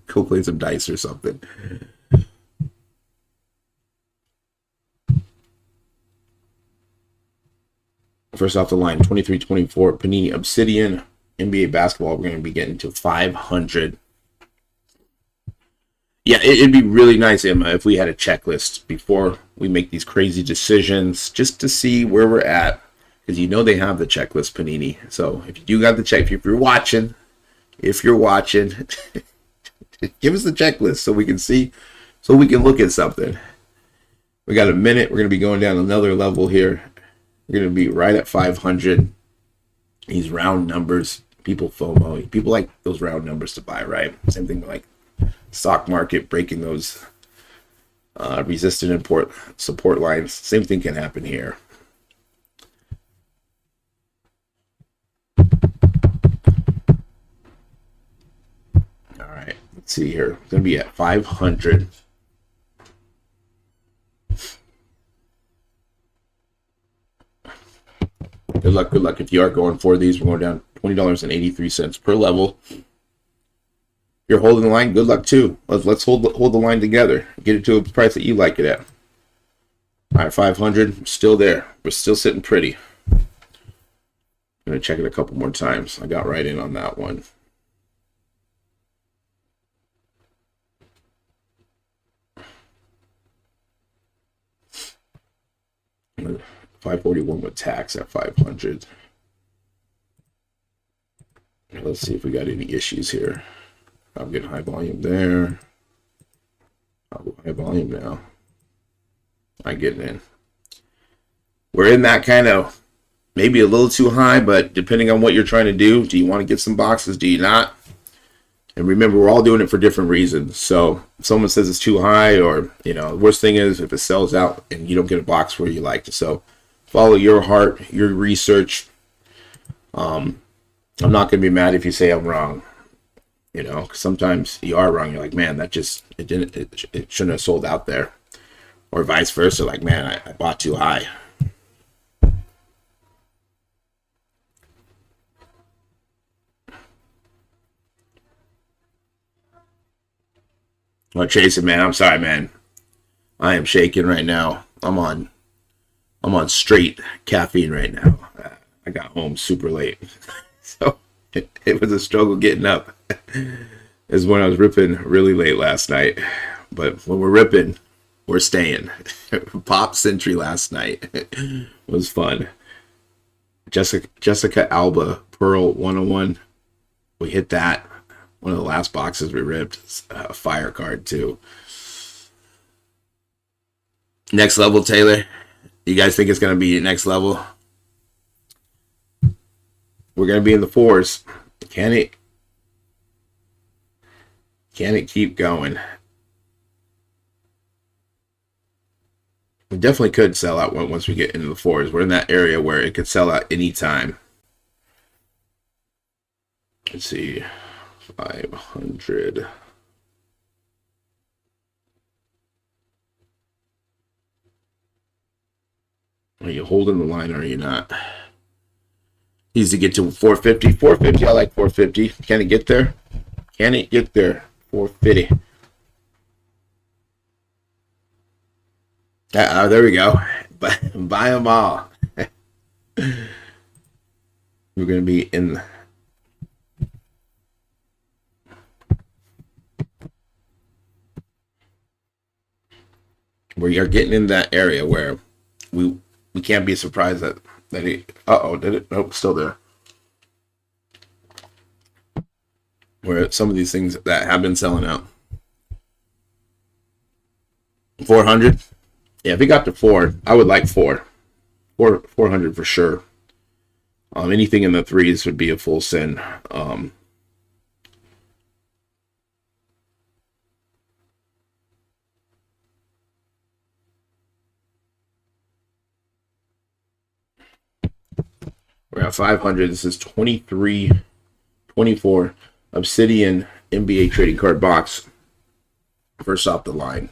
Go play some dice or something. First off the line, 23-24 Panini Obsidian NBA basketball. We're going to be getting to 500. Yeah, it'd be really nice, Emma, if we had a checklist before we make these crazy decisions, just to see where we're at. Because you know they have the checklist, Panini. So if you do got the check, if you're watching, give us the checklist so we can see, so we can look at something. We got a minute. We're going to be going down another level here. We're going to be right at 500. These round numbers, people FOMO. People like those round numbers to buy, right? Same thing like stock market breaking those resistant import support lines. Same thing can happen here. All right, let's see here. It's going to be at 500. Good luck, good luck. If you are going for these, we're going down $20.83 per level. If you're holding the line, good luck too. Let's hold the line together. Get it to a price that you like it at. All right, 500, still there. We're still sitting pretty. I'm going to check it a couple more times. I got right in on that one. $541 with tax at 500. Let's see if we got any issues here. I'm getting high volume there. I'll go high volume now. I'm getting in. We're in that kind of maybe a little too high, but depending on what you're trying to do you want to get some boxes? Do you not? And remember, we're all doing it for different reasons. So if someone says it's too high, or the worst thing is if it sells out and you don't get a box where you like it. So follow your heart, your research. I'm not going to be mad if you say I'm wrong. Cause sometimes you are wrong. You're like, man, it shouldn't have sold out there, or vice versa. Like, man, I bought too high. Well, Jason, man, I'm sorry, man. I am shaking right now. I'm on straight caffeine right now. I got home super late, so it was a struggle getting up. Is when I was ripping really late last night. But when we're ripping, we're staying. Pop Century last night was fun. Jessica Alba Pearl 101. We hit that. One of the last boxes we ripped. A fire card too. Next level, Taylor. You guys think it's going to be next level? We're going to be in the fours. Can it keep going? We definitely could sell out once we get into the fours. We're in that area where it could sell out anytime. Let's see. 500. Are you holding the line or are you not? Needs to get to 450. 450, I like 450. Can it get there? Can it get there? 450. There we go. Buy them all. We're going to be in. We are getting in that area where we can't be surprised that he. Did it? Nope, still there. Where some of these things that have been selling out. 400. Yeah, if we got to 4, I would like 400 for sure. Anything in the 3s would be a full sin. We're at 500. This is 23-24 Obsidian NBA trading card box. First off the line.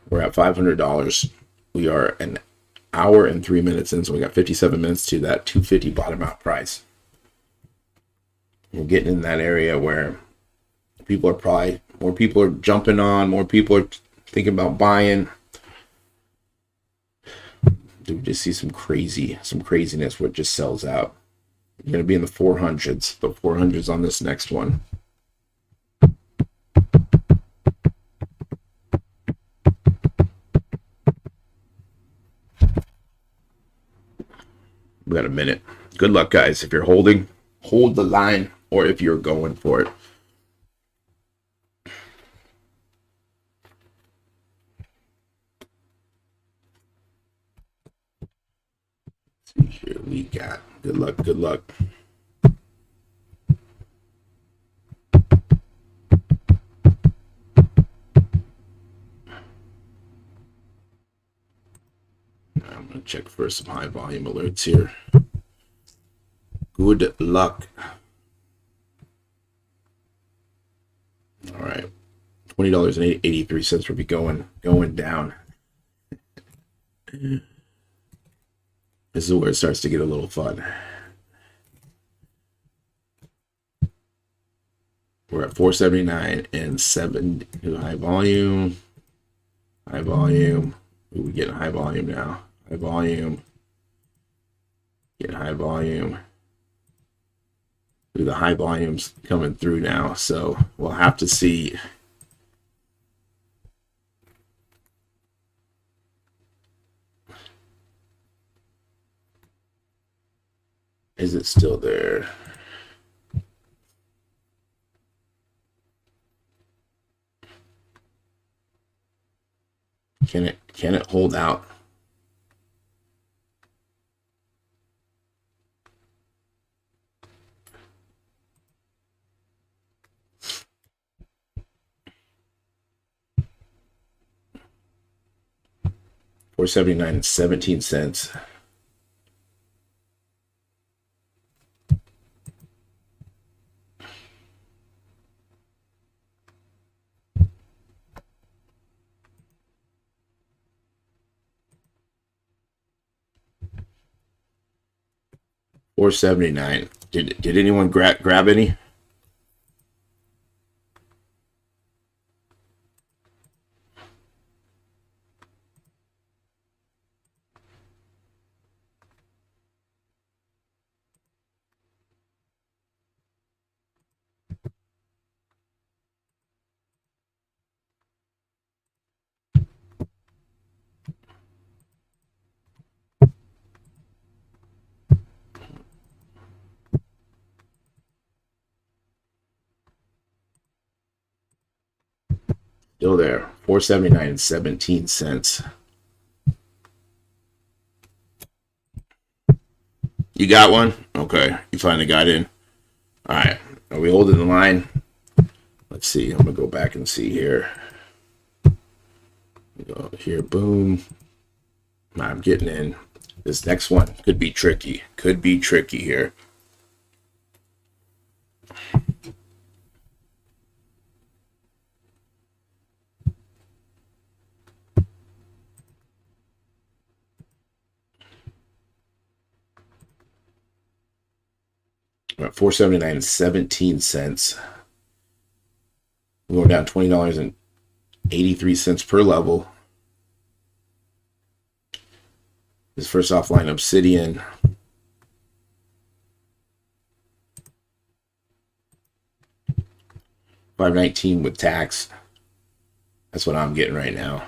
We're at $500. We are an hour and 3 minutes in, so we got 57 minutes to that 250 bottom out price. We're getting in that area where more people are jumping on, more people are thinking about buying. Do we just see some craziness where it just sells out? You're going to be in the 400s, the 400s on this next one. We got a minute. Good luck, guys. If you're holding, hold the line, or if you're going for it. Let's see here we got. Good luck, good luck. I'm going to check for some high volume alerts here. Good luck. All right. $20.83 will be going down. This is where it starts to get a little fun. We're at 479 and 7 high volume. High volume. Ooh, we getting high volume now. High volume. Getting high volume. Ooh, the high volume's coming through now, so we'll have to see. Is it still there? Can it hold out? $4.79 and 17 cents. $4.79. Did anyone grab any? Still there. $4.79 and 17 cents. You got one? Okay. You finally got in. All right. Are we holding the line? Let's see. I'm going to go back and see here. Go here. Boom. I'm getting in. This next one could be tricky. Could be tricky here. We're at $4.79 and 17 cents. We're going down $20.83 per level. This first offline Obsidian. $5.19 with tax. That's what I'm getting right now.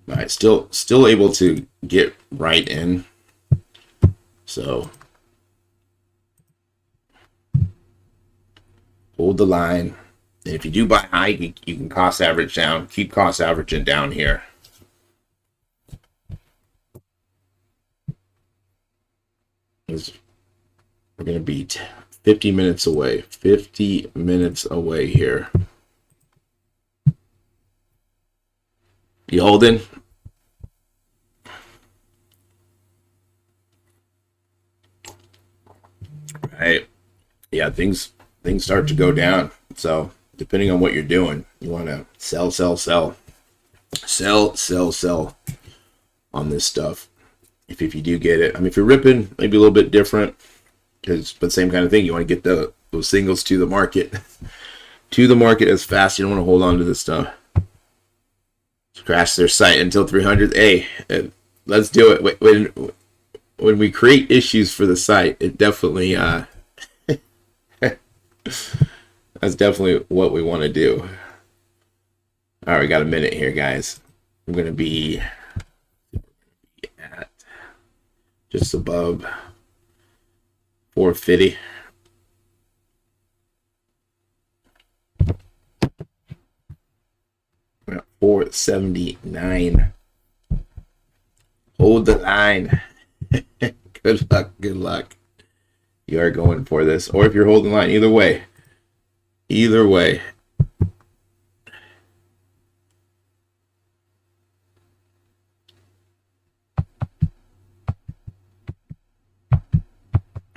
All right, still able to get right in. So hold the line. And if you do buy high, you can cost average down. Keep cost averaging down here. We're going to be 50 minutes away. 50 minutes away here. You holding? Right. Yeah, things start to go down. So depending on what you're doing, you want to sell, sell, sell, sell, sell, sell on this stuff. If you do get it, I mean, if you're ripping, maybe a little bit different, but same kind of thing. You want to get those singles to the market, as fast. You don't want to hold on to this stuff. Crash their site until 300. Hey, let's do it. When we create issues for the site, it definitely that's definitely what we want to do. All right, we got a minute here, guys. I'm gonna be at just above 450. We're at 479. Hold the line. Good luck. Good luck. You are going for this, or if you're holding line, either way. Either way.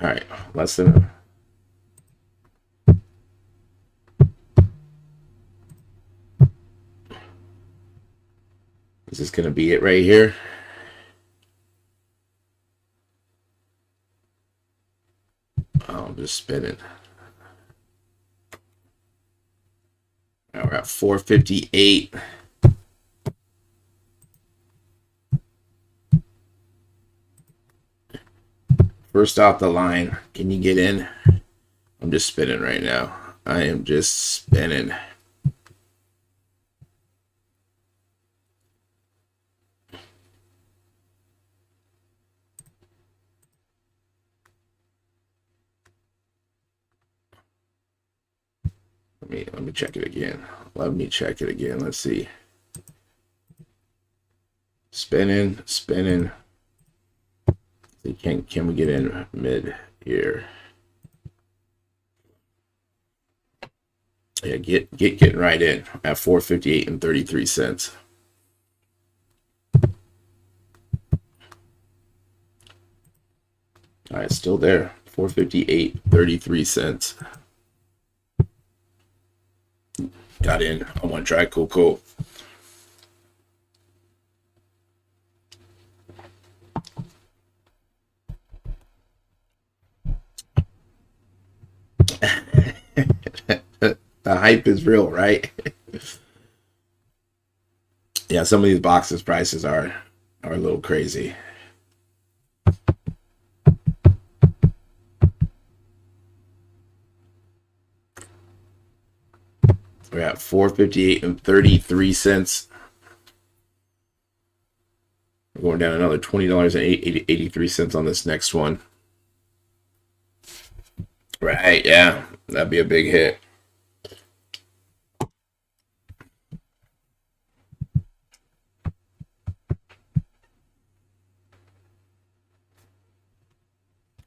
All right, less than. Is this going to be it right here? I'm just spinning. Now we're at 458. First off the line, can you get in? I'm just spinning right now. I am just spinning. Let me check it again. Let me check it again. Let's see. Spinning, spinning. Can we get in mid here? Yeah, getting right in at 458 and 33 cents. All right, still there. 458, 33 cents. Got in on one try. Cool, cool. The hype is real, right? Yeah, some of these boxes prices are a little crazy. We're at 458 and 33 cents. We're going down another $20 and 83 cents on this next one. Right, yeah, that'd be a big hit.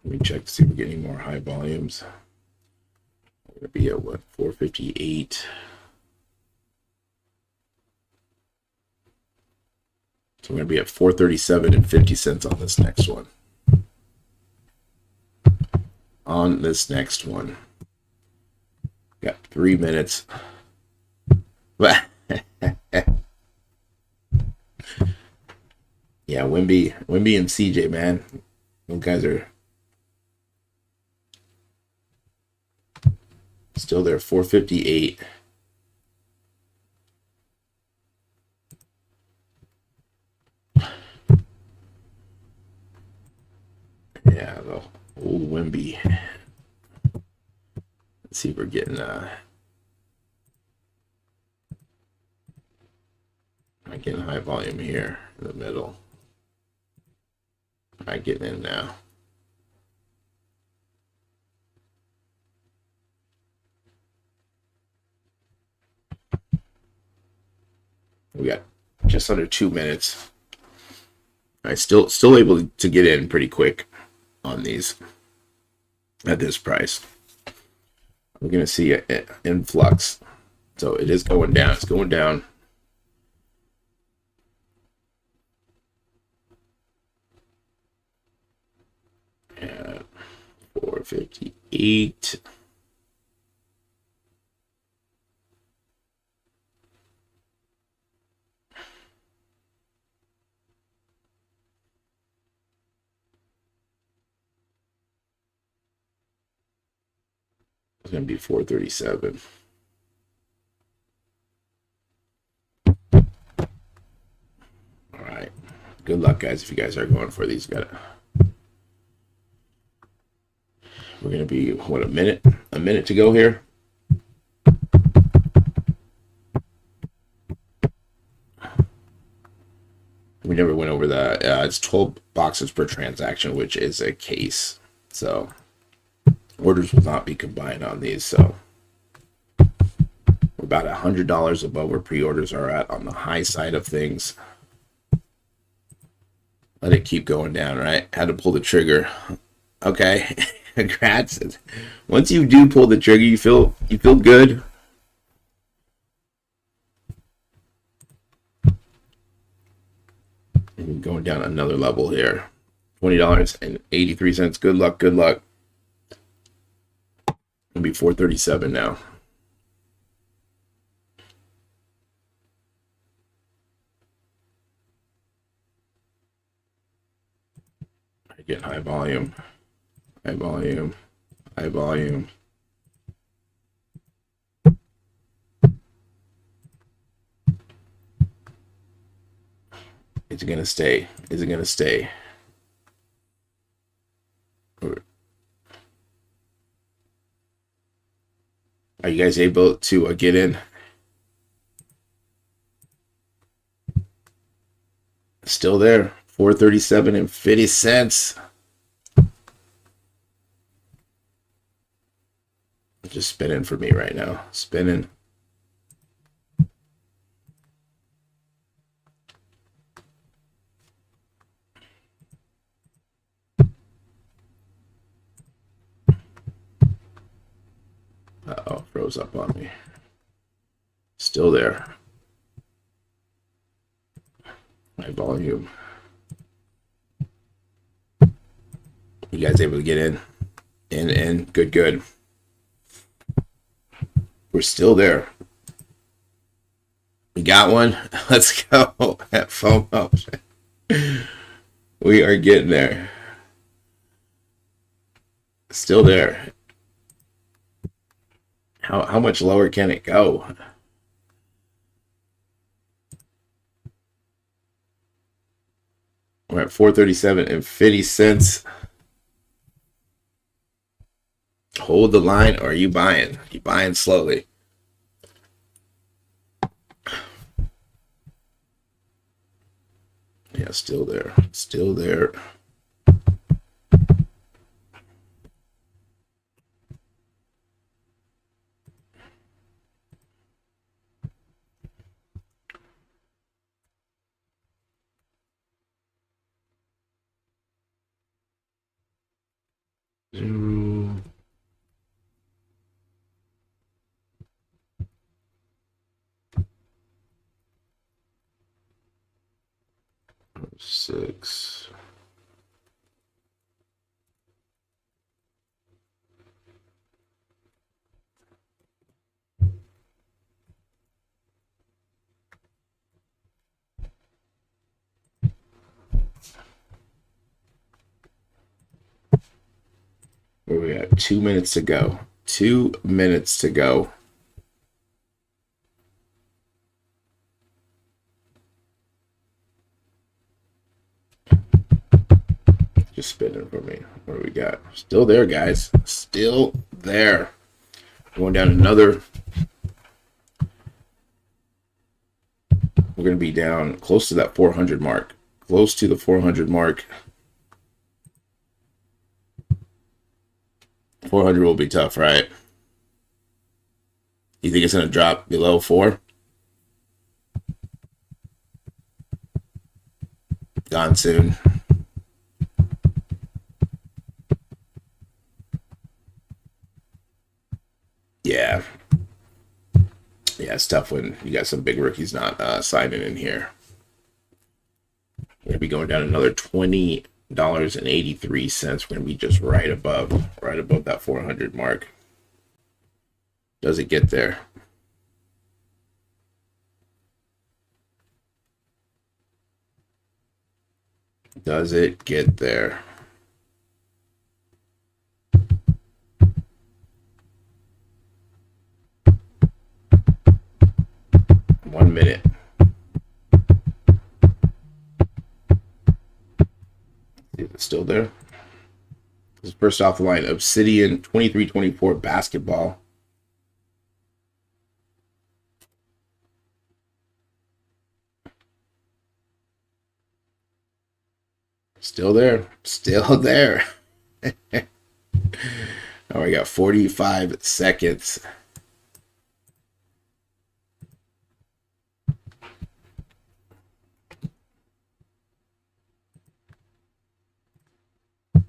Let me check to see if we get any more high volumes. We're gonna be at what, 458. So we're gonna be at 437 and 50 cents on this next one. On this next one. Got 3 minutes. Yeah, Wimby and CJ, man. Those guys are still there. 458. Yeah, the old Wimby. Let's see if we're getting I'm getting high volume here in the middle. I'm getting in now. We got just under 2 minutes. All right, still able to get in pretty quick on these at this price. We're gonna see an influx, so it is going down. It's going down. 458. It's going to be 437. All right. Good luck, guys, if you guys are going for these. We're going to be, what, a minute to go here. We never went over that. It's 12 boxes per transaction, which is a case. So orders will not be combined on these. So we're about $100 above where pre-orders are at on the high side of things. Let it keep going down, right? Had to pull the trigger. Okay. Congrats. Once you do pull the trigger, you feel good. And going down another level here. $20.83. Good luck. Good luck. It'll be 437 now. I get high volume. High volume. High volume. Is it gonna stay? Is it gonna stay? Are you guys able to get in? Still there. 437 and 50 cents. Just spinning for me right now. Spinning. Uh-oh, froze up on me. Still there. My volume. You guys able to get in? In. Good. We're still there. We got one. Let's go. At FOMO. We are getting there. Still there. How much lower can it go? We're at 437 and 50 cents. Hold the line, or are you buying? You buying slowly? Yeah, still there. Still there. Zero. Six. Where we at? 2 minutes to go. 2 minutes to go. Just spinning for me. What do we got? Still there, guys. Still there. Going down another. We're going to be down close to that 400 mark. Close to the 400 mark. 400 will be tough, right? You think it's going to drop below 4? Gone soon. Yeah. Yeah, it's tough when you got some big rookies not signing in here. We're going to be going down another 20 $4.83. We're gonna be just right above that 400 mark. Does it get there? Does it get there? One minute. See if it's still there. This is first off the line, Obsidian 23-24 basketball. Still there. Still there. Oh, we got 45 seconds.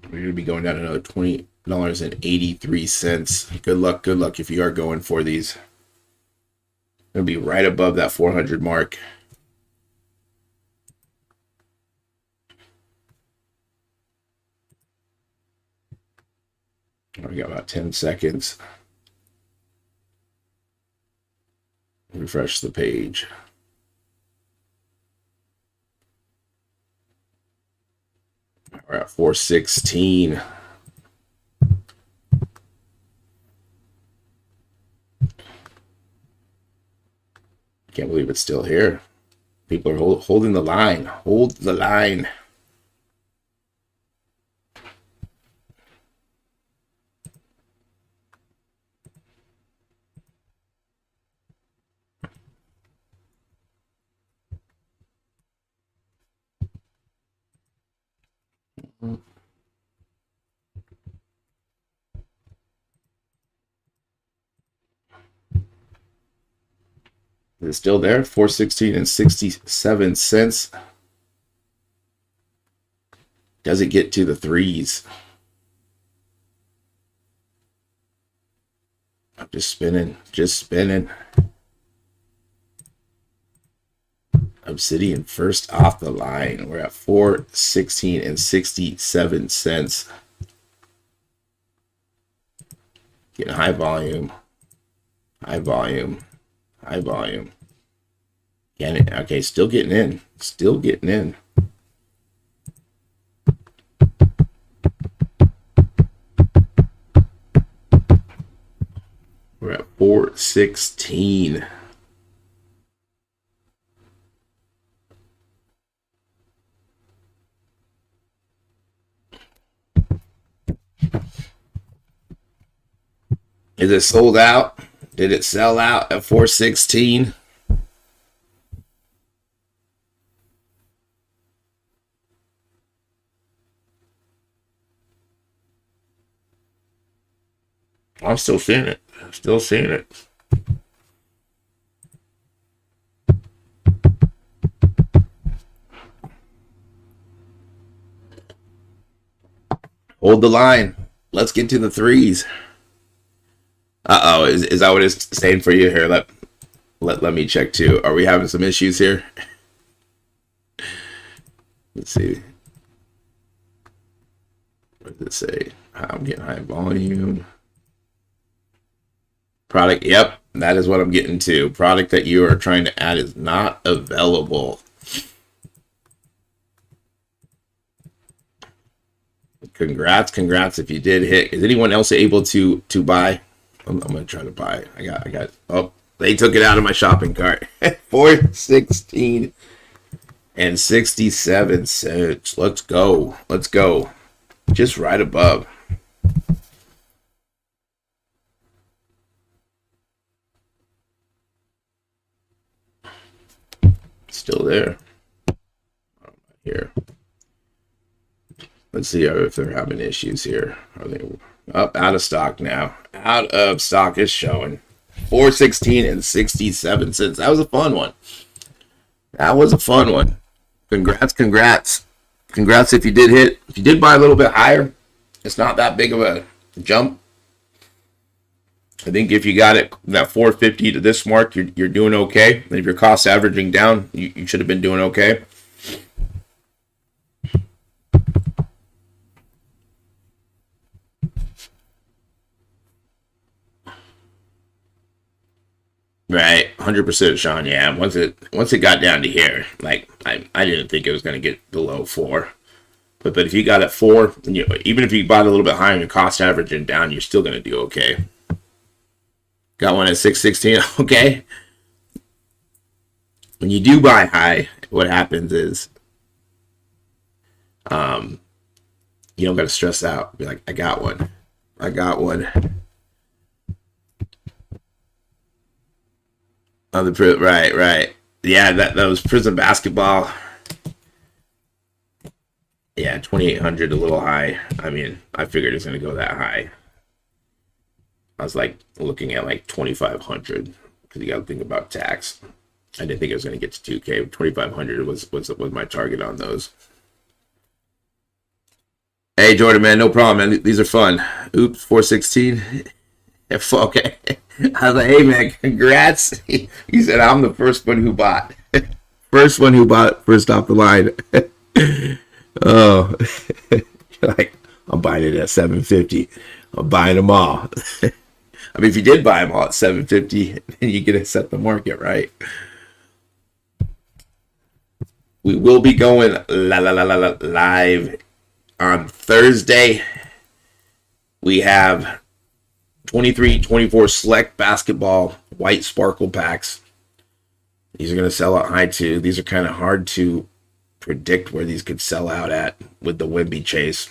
We're going to be going down another $20.83. Good luck if you are going for these. It'll be right above that 400 mark. We got about 10 seconds. Refresh the page. We're at 416. Can't believe it's still here. People are holding the line. Hold the line. Is it still there? 416.67. Does it get to the threes? I'm just spinning. Obsidian first off the line. We're at 416.67. Getting high volume. Okay, still getting in. We're at 416. Is it sold out? Did it sell out at 416? I'm still seeing it. Hold the line. Let's get to the threes. Uh-oh, is that what it's saying for you? Here, let me check too. Are we having some issues here? Let's see. What does it say? I'm getting high volume. Product, yep, that is what I'm getting to. Product that you are trying to add is not available. Congrats if you did hit. Is anyone else able to buy? I'm gonna try to buy. I got. Oh, they took it out of my shopping cart. 416.67. Let's go. Just right above. Still there. Here. Let's see if they're having issues here. Are they up? Out of stock now. Out of stock is showing. 416.67. That was a fun one. Congrats if you did hit. If you did buy a little bit higher, it's not that big of a jump. I think if you got it that 450 to this mark, you're doing okay. And if your cost averaging down, you should have been doing okay. Right, 100%, Sean. Yeah, once it got down to here, like I didn't think it was going to get below 4. But if you got at 4, and even if you bought a little bit higher in your cost average and down, you're still going to do okay. Got one at 616. Okay. When you do buy high, what happens is, you don't got to stress out. Be like, I got one. I got one. Right. Yeah, that was Prism basketball. Yeah, 2,800, a little high. I mean, I figured it was going to go that high. I was like looking at like 2,500 because you got to think about tax. I didn't think it was going to get to 2K. 2,500 was my target on those. Hey, Jordan, man, no problem, man. These are fun. Oops, 416. Okay. I was like, hey, man, congrats. He said, I'm the first one who bought. First one who bought first off the line. Oh, like, I'm buying it at 750. I'm buying them all. I mean, if you did buy them all at 750, then you get to set the market, right? We will be going live on Thursday. We have 23-24 select basketball white sparkle packs. These are going to sell out high too. These are kind of hard to predict where these could sell out at with the Wemby chase.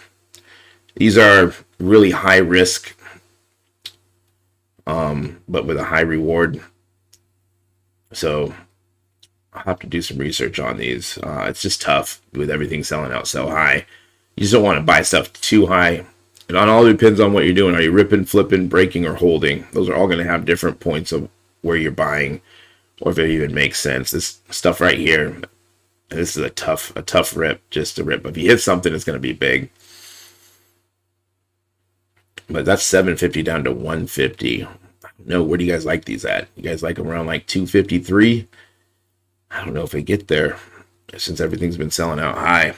These are really high risk, but with a high reward. So I'll have to do some research on these. It's just tough with everything selling out so high. You just don't want to buy stuff too high. It all depends on what you're doing. Are you ripping, flipping, breaking, or holding? Those are all going to have different points of where you're buying, or if it even makes sense. This stuff right here, this is a tough rip, just a rip. If you hit something, it's going to be big. But that's 750 down to 150. No, where do you guys like these at? You guys like them around like 253? I don't know if they get there since everything's been selling out high.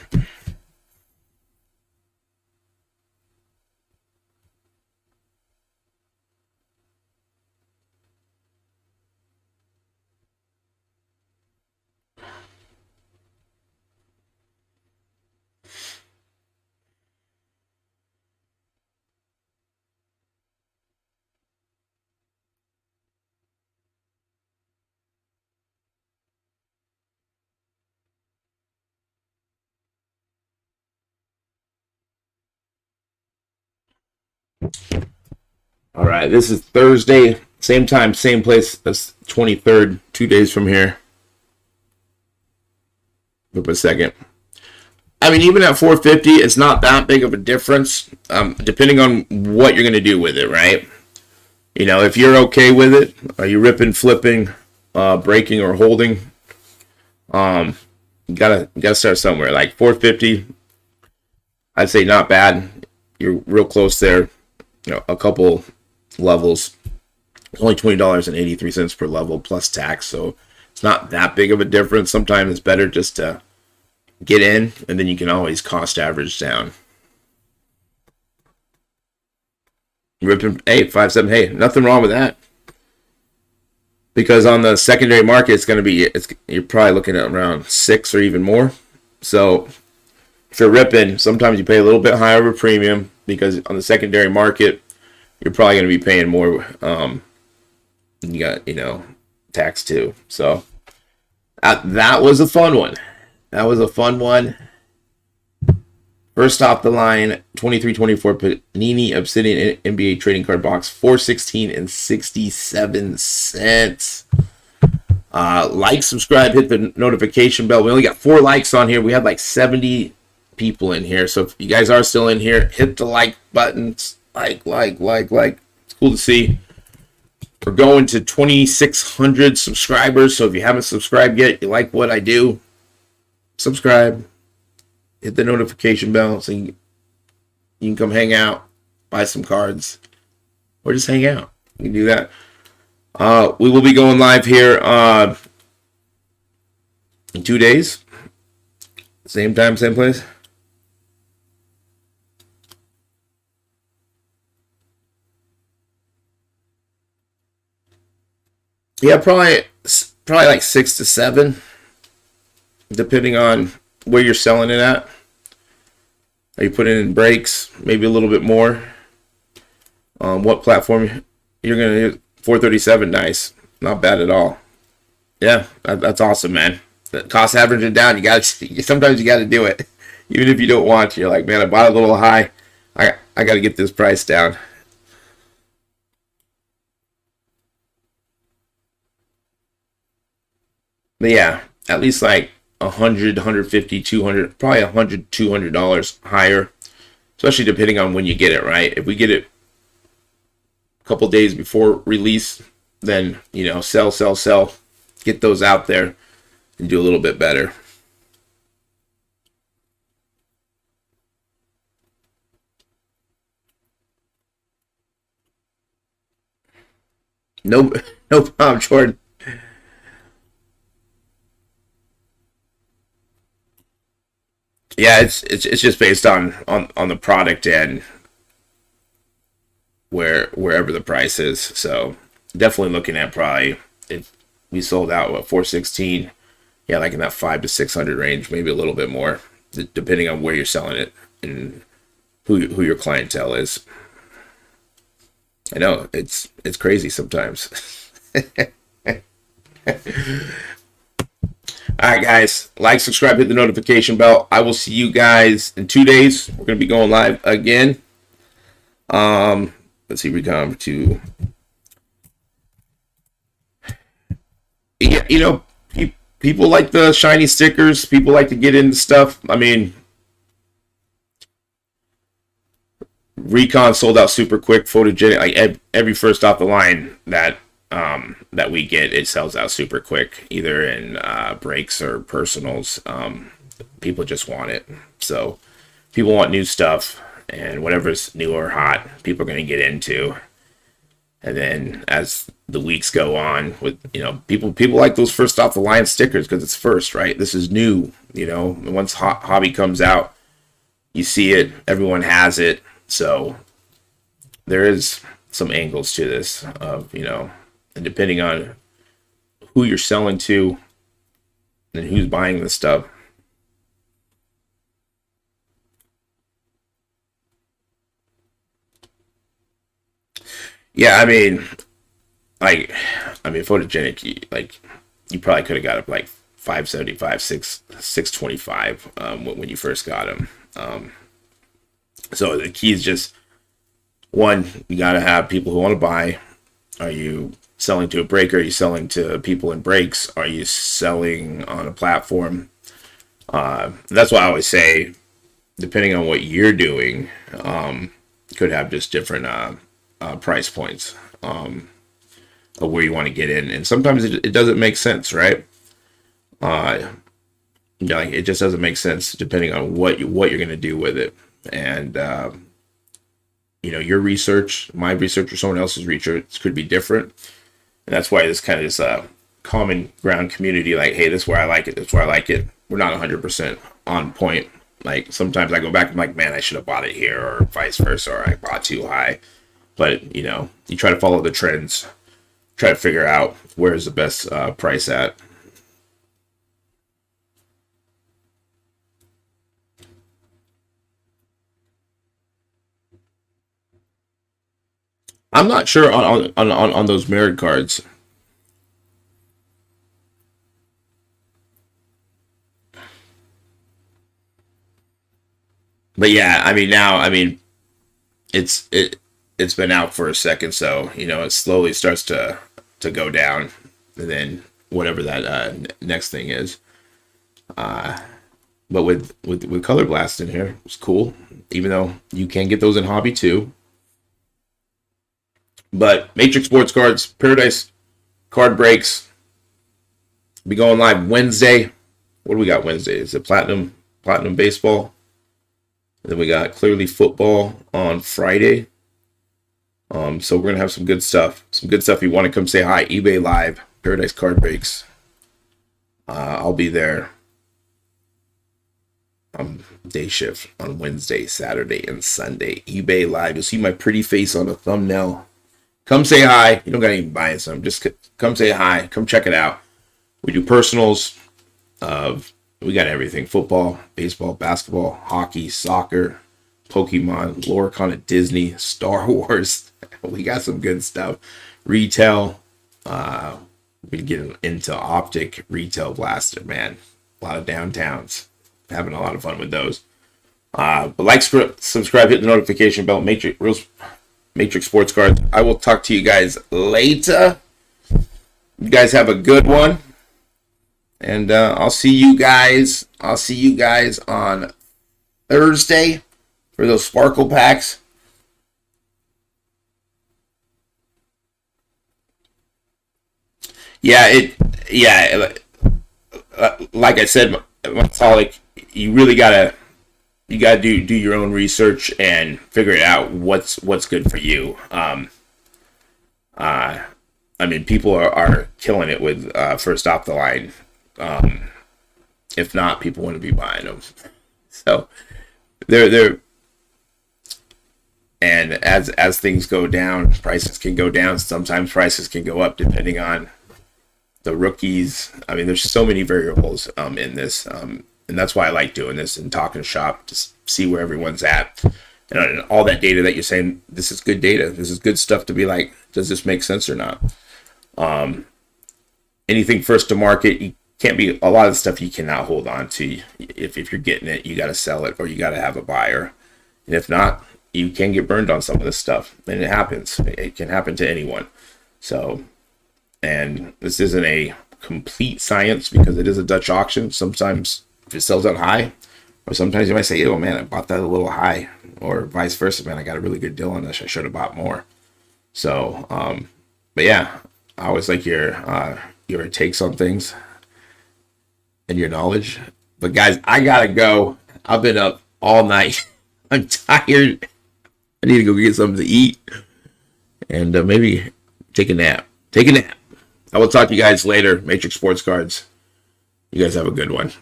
All right, this is Thursday, same time, same place as 23rd, 2 days from here. Wait a second. I mean, even at 450, it's not that big of a difference, depending on what you're going to do with it, right? You know, if you're okay with it, are you ripping, flipping, breaking, or holding? You gotta start somewhere. Like 450, I'd say not bad. You're real close there. You know, a couple levels. It's only $20.83 per level plus tax, so it's not that big of a difference. Sometimes it's better just to get in, and then you can always cost average down. Ripping, hey, 5.7, hey, nothing wrong with that. Because on the secondary market, it's going to be, you're probably looking at around 6 or even more. So if you're ripping, sometimes you pay a little bit higher of a premium because on the secondary market, you're probably going to be paying more. You got, tax too. So that was a fun one. That was a fun one. First off the line, 23-24 Panini Obsidian NBA trading card box, $4.1667. Like, subscribe, hit the notification bell. We only got 4 likes on here. We had like 70 people in here. So if you guys are still in here, hit the like buttons. Like. It's cool to see. We're going to 2,600 subscribers. So if you haven't subscribed yet, you like what I do, subscribe. Hit the notification bell so you can come hang out, buy some cards, or just hang out. You can do that. We will be going live here in 2 days. Same time, same place. Yeah, probably like 6 to 7, depending on where you're selling it at. Are you putting in breaks? Maybe a little bit more. What platform you're gonna use? 437, nice, not bad at all. Yeah, that's awesome, man. The cost averaging down, you got to sometimes you got to do it, even if you don't want to. You're like, man, I bought a little high. I got to get this price down. But yeah, at least like 100, 150, 200, probably 100, $200 higher, especially depending on when you get it. Right, if we get it a couple days before release, then sell, sell, sell, get those out there and do a little bit better. No, no problem, Jordan. Yeah, it's just based on the product and wherever the price is. So definitely looking at probably if we sold out at 416, yeah, like in that 500 to 600 range, maybe a little bit more, depending on where you're selling it and who your clientele is. I know it's crazy sometimes. All right, guys, like, subscribe, hit the notification bell. I will see you guys in 2 days. We're gonna be going live again. Let's see, we come to, yeah, people like the shiny stickers. People like to get into stuff. I mean, Recon sold out super quick. Photogenic, like every first off the line that we get, it sells out super quick, either in breaks or personals. People just want it. So people want new stuff, and whatever's new or hot, people are going to get into. And then as the weeks go on, with people like those first off the line stickers because it's first, right? This is new. Once hobby comes out, you see it, everyone has it. So there is some angles to this of, and depending on who you're selling to and who's buying the stuff. Yeah, photogenic, you probably could have got up like 575, 625 when you first got them. So the key is just, one, you got to have people who want to buy. Are you selling to a breaker? Are you selling to people in breaks? Are you selling on a platform? That's why I always say, depending on what you're doing, could have just different price points of where you want to get in. And sometimes it doesn't make sense, right? It just doesn't make sense depending on what you're going to do with it. And your research, my research, or someone else's research could be different. And that's why this kind of is a common ground community. Like, hey, this is where I like it. This is where I like it. We're not 100% on point. Like, sometimes I go back and I'm like, man, I should have bought it here, or vice versa, or I bought too high. But you try to follow the trends, try to figure out where's the best price at. I'm not sure on those merit cards. But yeah, it's been out for a second, so it slowly starts to go down, and then whatever that next thing is. But with color blast in here, it's cool. Even though you can get those in hobby too. But Matrix Sports Cards, Paradise card breaks. Be going live Wednesday. What do we got Wednesday? Is it Platinum Baseball? And then we got Clearly Football on Friday. So we're gonna have some good stuff. Some good stuff. If you want to come say hi, eBay Live, Paradise Card Breaks. I'll be there. Day shift on Wednesday, Saturday, and Sunday. eBay Live. You'll see my pretty face on the thumbnail. come say hi. You don't got to even buy some. Just come say hi. Come check it out. We do personals. We got everything: football, baseball, basketball, hockey, soccer, Pokemon, lore con of Disney, Star Wars. We got some good stuff. Retail. We get into optic retail blaster, man. A lot of downtowns. Having a lot of fun with those. But like, subscribe, hit the notification bell. Matrix Sports Cards. I will talk to you guys later. You guys have a good one. And I'll see you guys on Thursday for those Sparkle packs. Like I said, Metalik, you really gotta do your own research and figure it out what's good for you. I mean, people are killing it with first off the line. If not, people wouldn't be buying them. So they're and as things go down, prices can go down. Sometimes prices can go up depending on the rookies. I mean, there's so many variables in this, and that's why I like doing this and talking shop to see where everyone's at, and all that data that you're saying. This is good data. This is good stuff to be like, does this make sense or not? Anything first to market, you can't be, a lot of the stuff you cannot hold on to. If you're getting it, you got to sell it or you got to have a buyer, and if not, you can get burned on some of this stuff, and it happens. It can happen to anyone. So. And this isn't a complete science because it is a Dutch auction. Sometimes if it sells out high, or sometimes you might say, oh man, I bought that a little high, or vice versa, man, I got a really good deal on this. I should have bought more. So, but yeah, I always like your takes on things and your knowledge. But guys, I gotta go. I've been up all night. I'm tired. I need to go get something to eat and maybe take a nap. I will talk to you guys later. Matrix Sports Cards. You guys have a good one.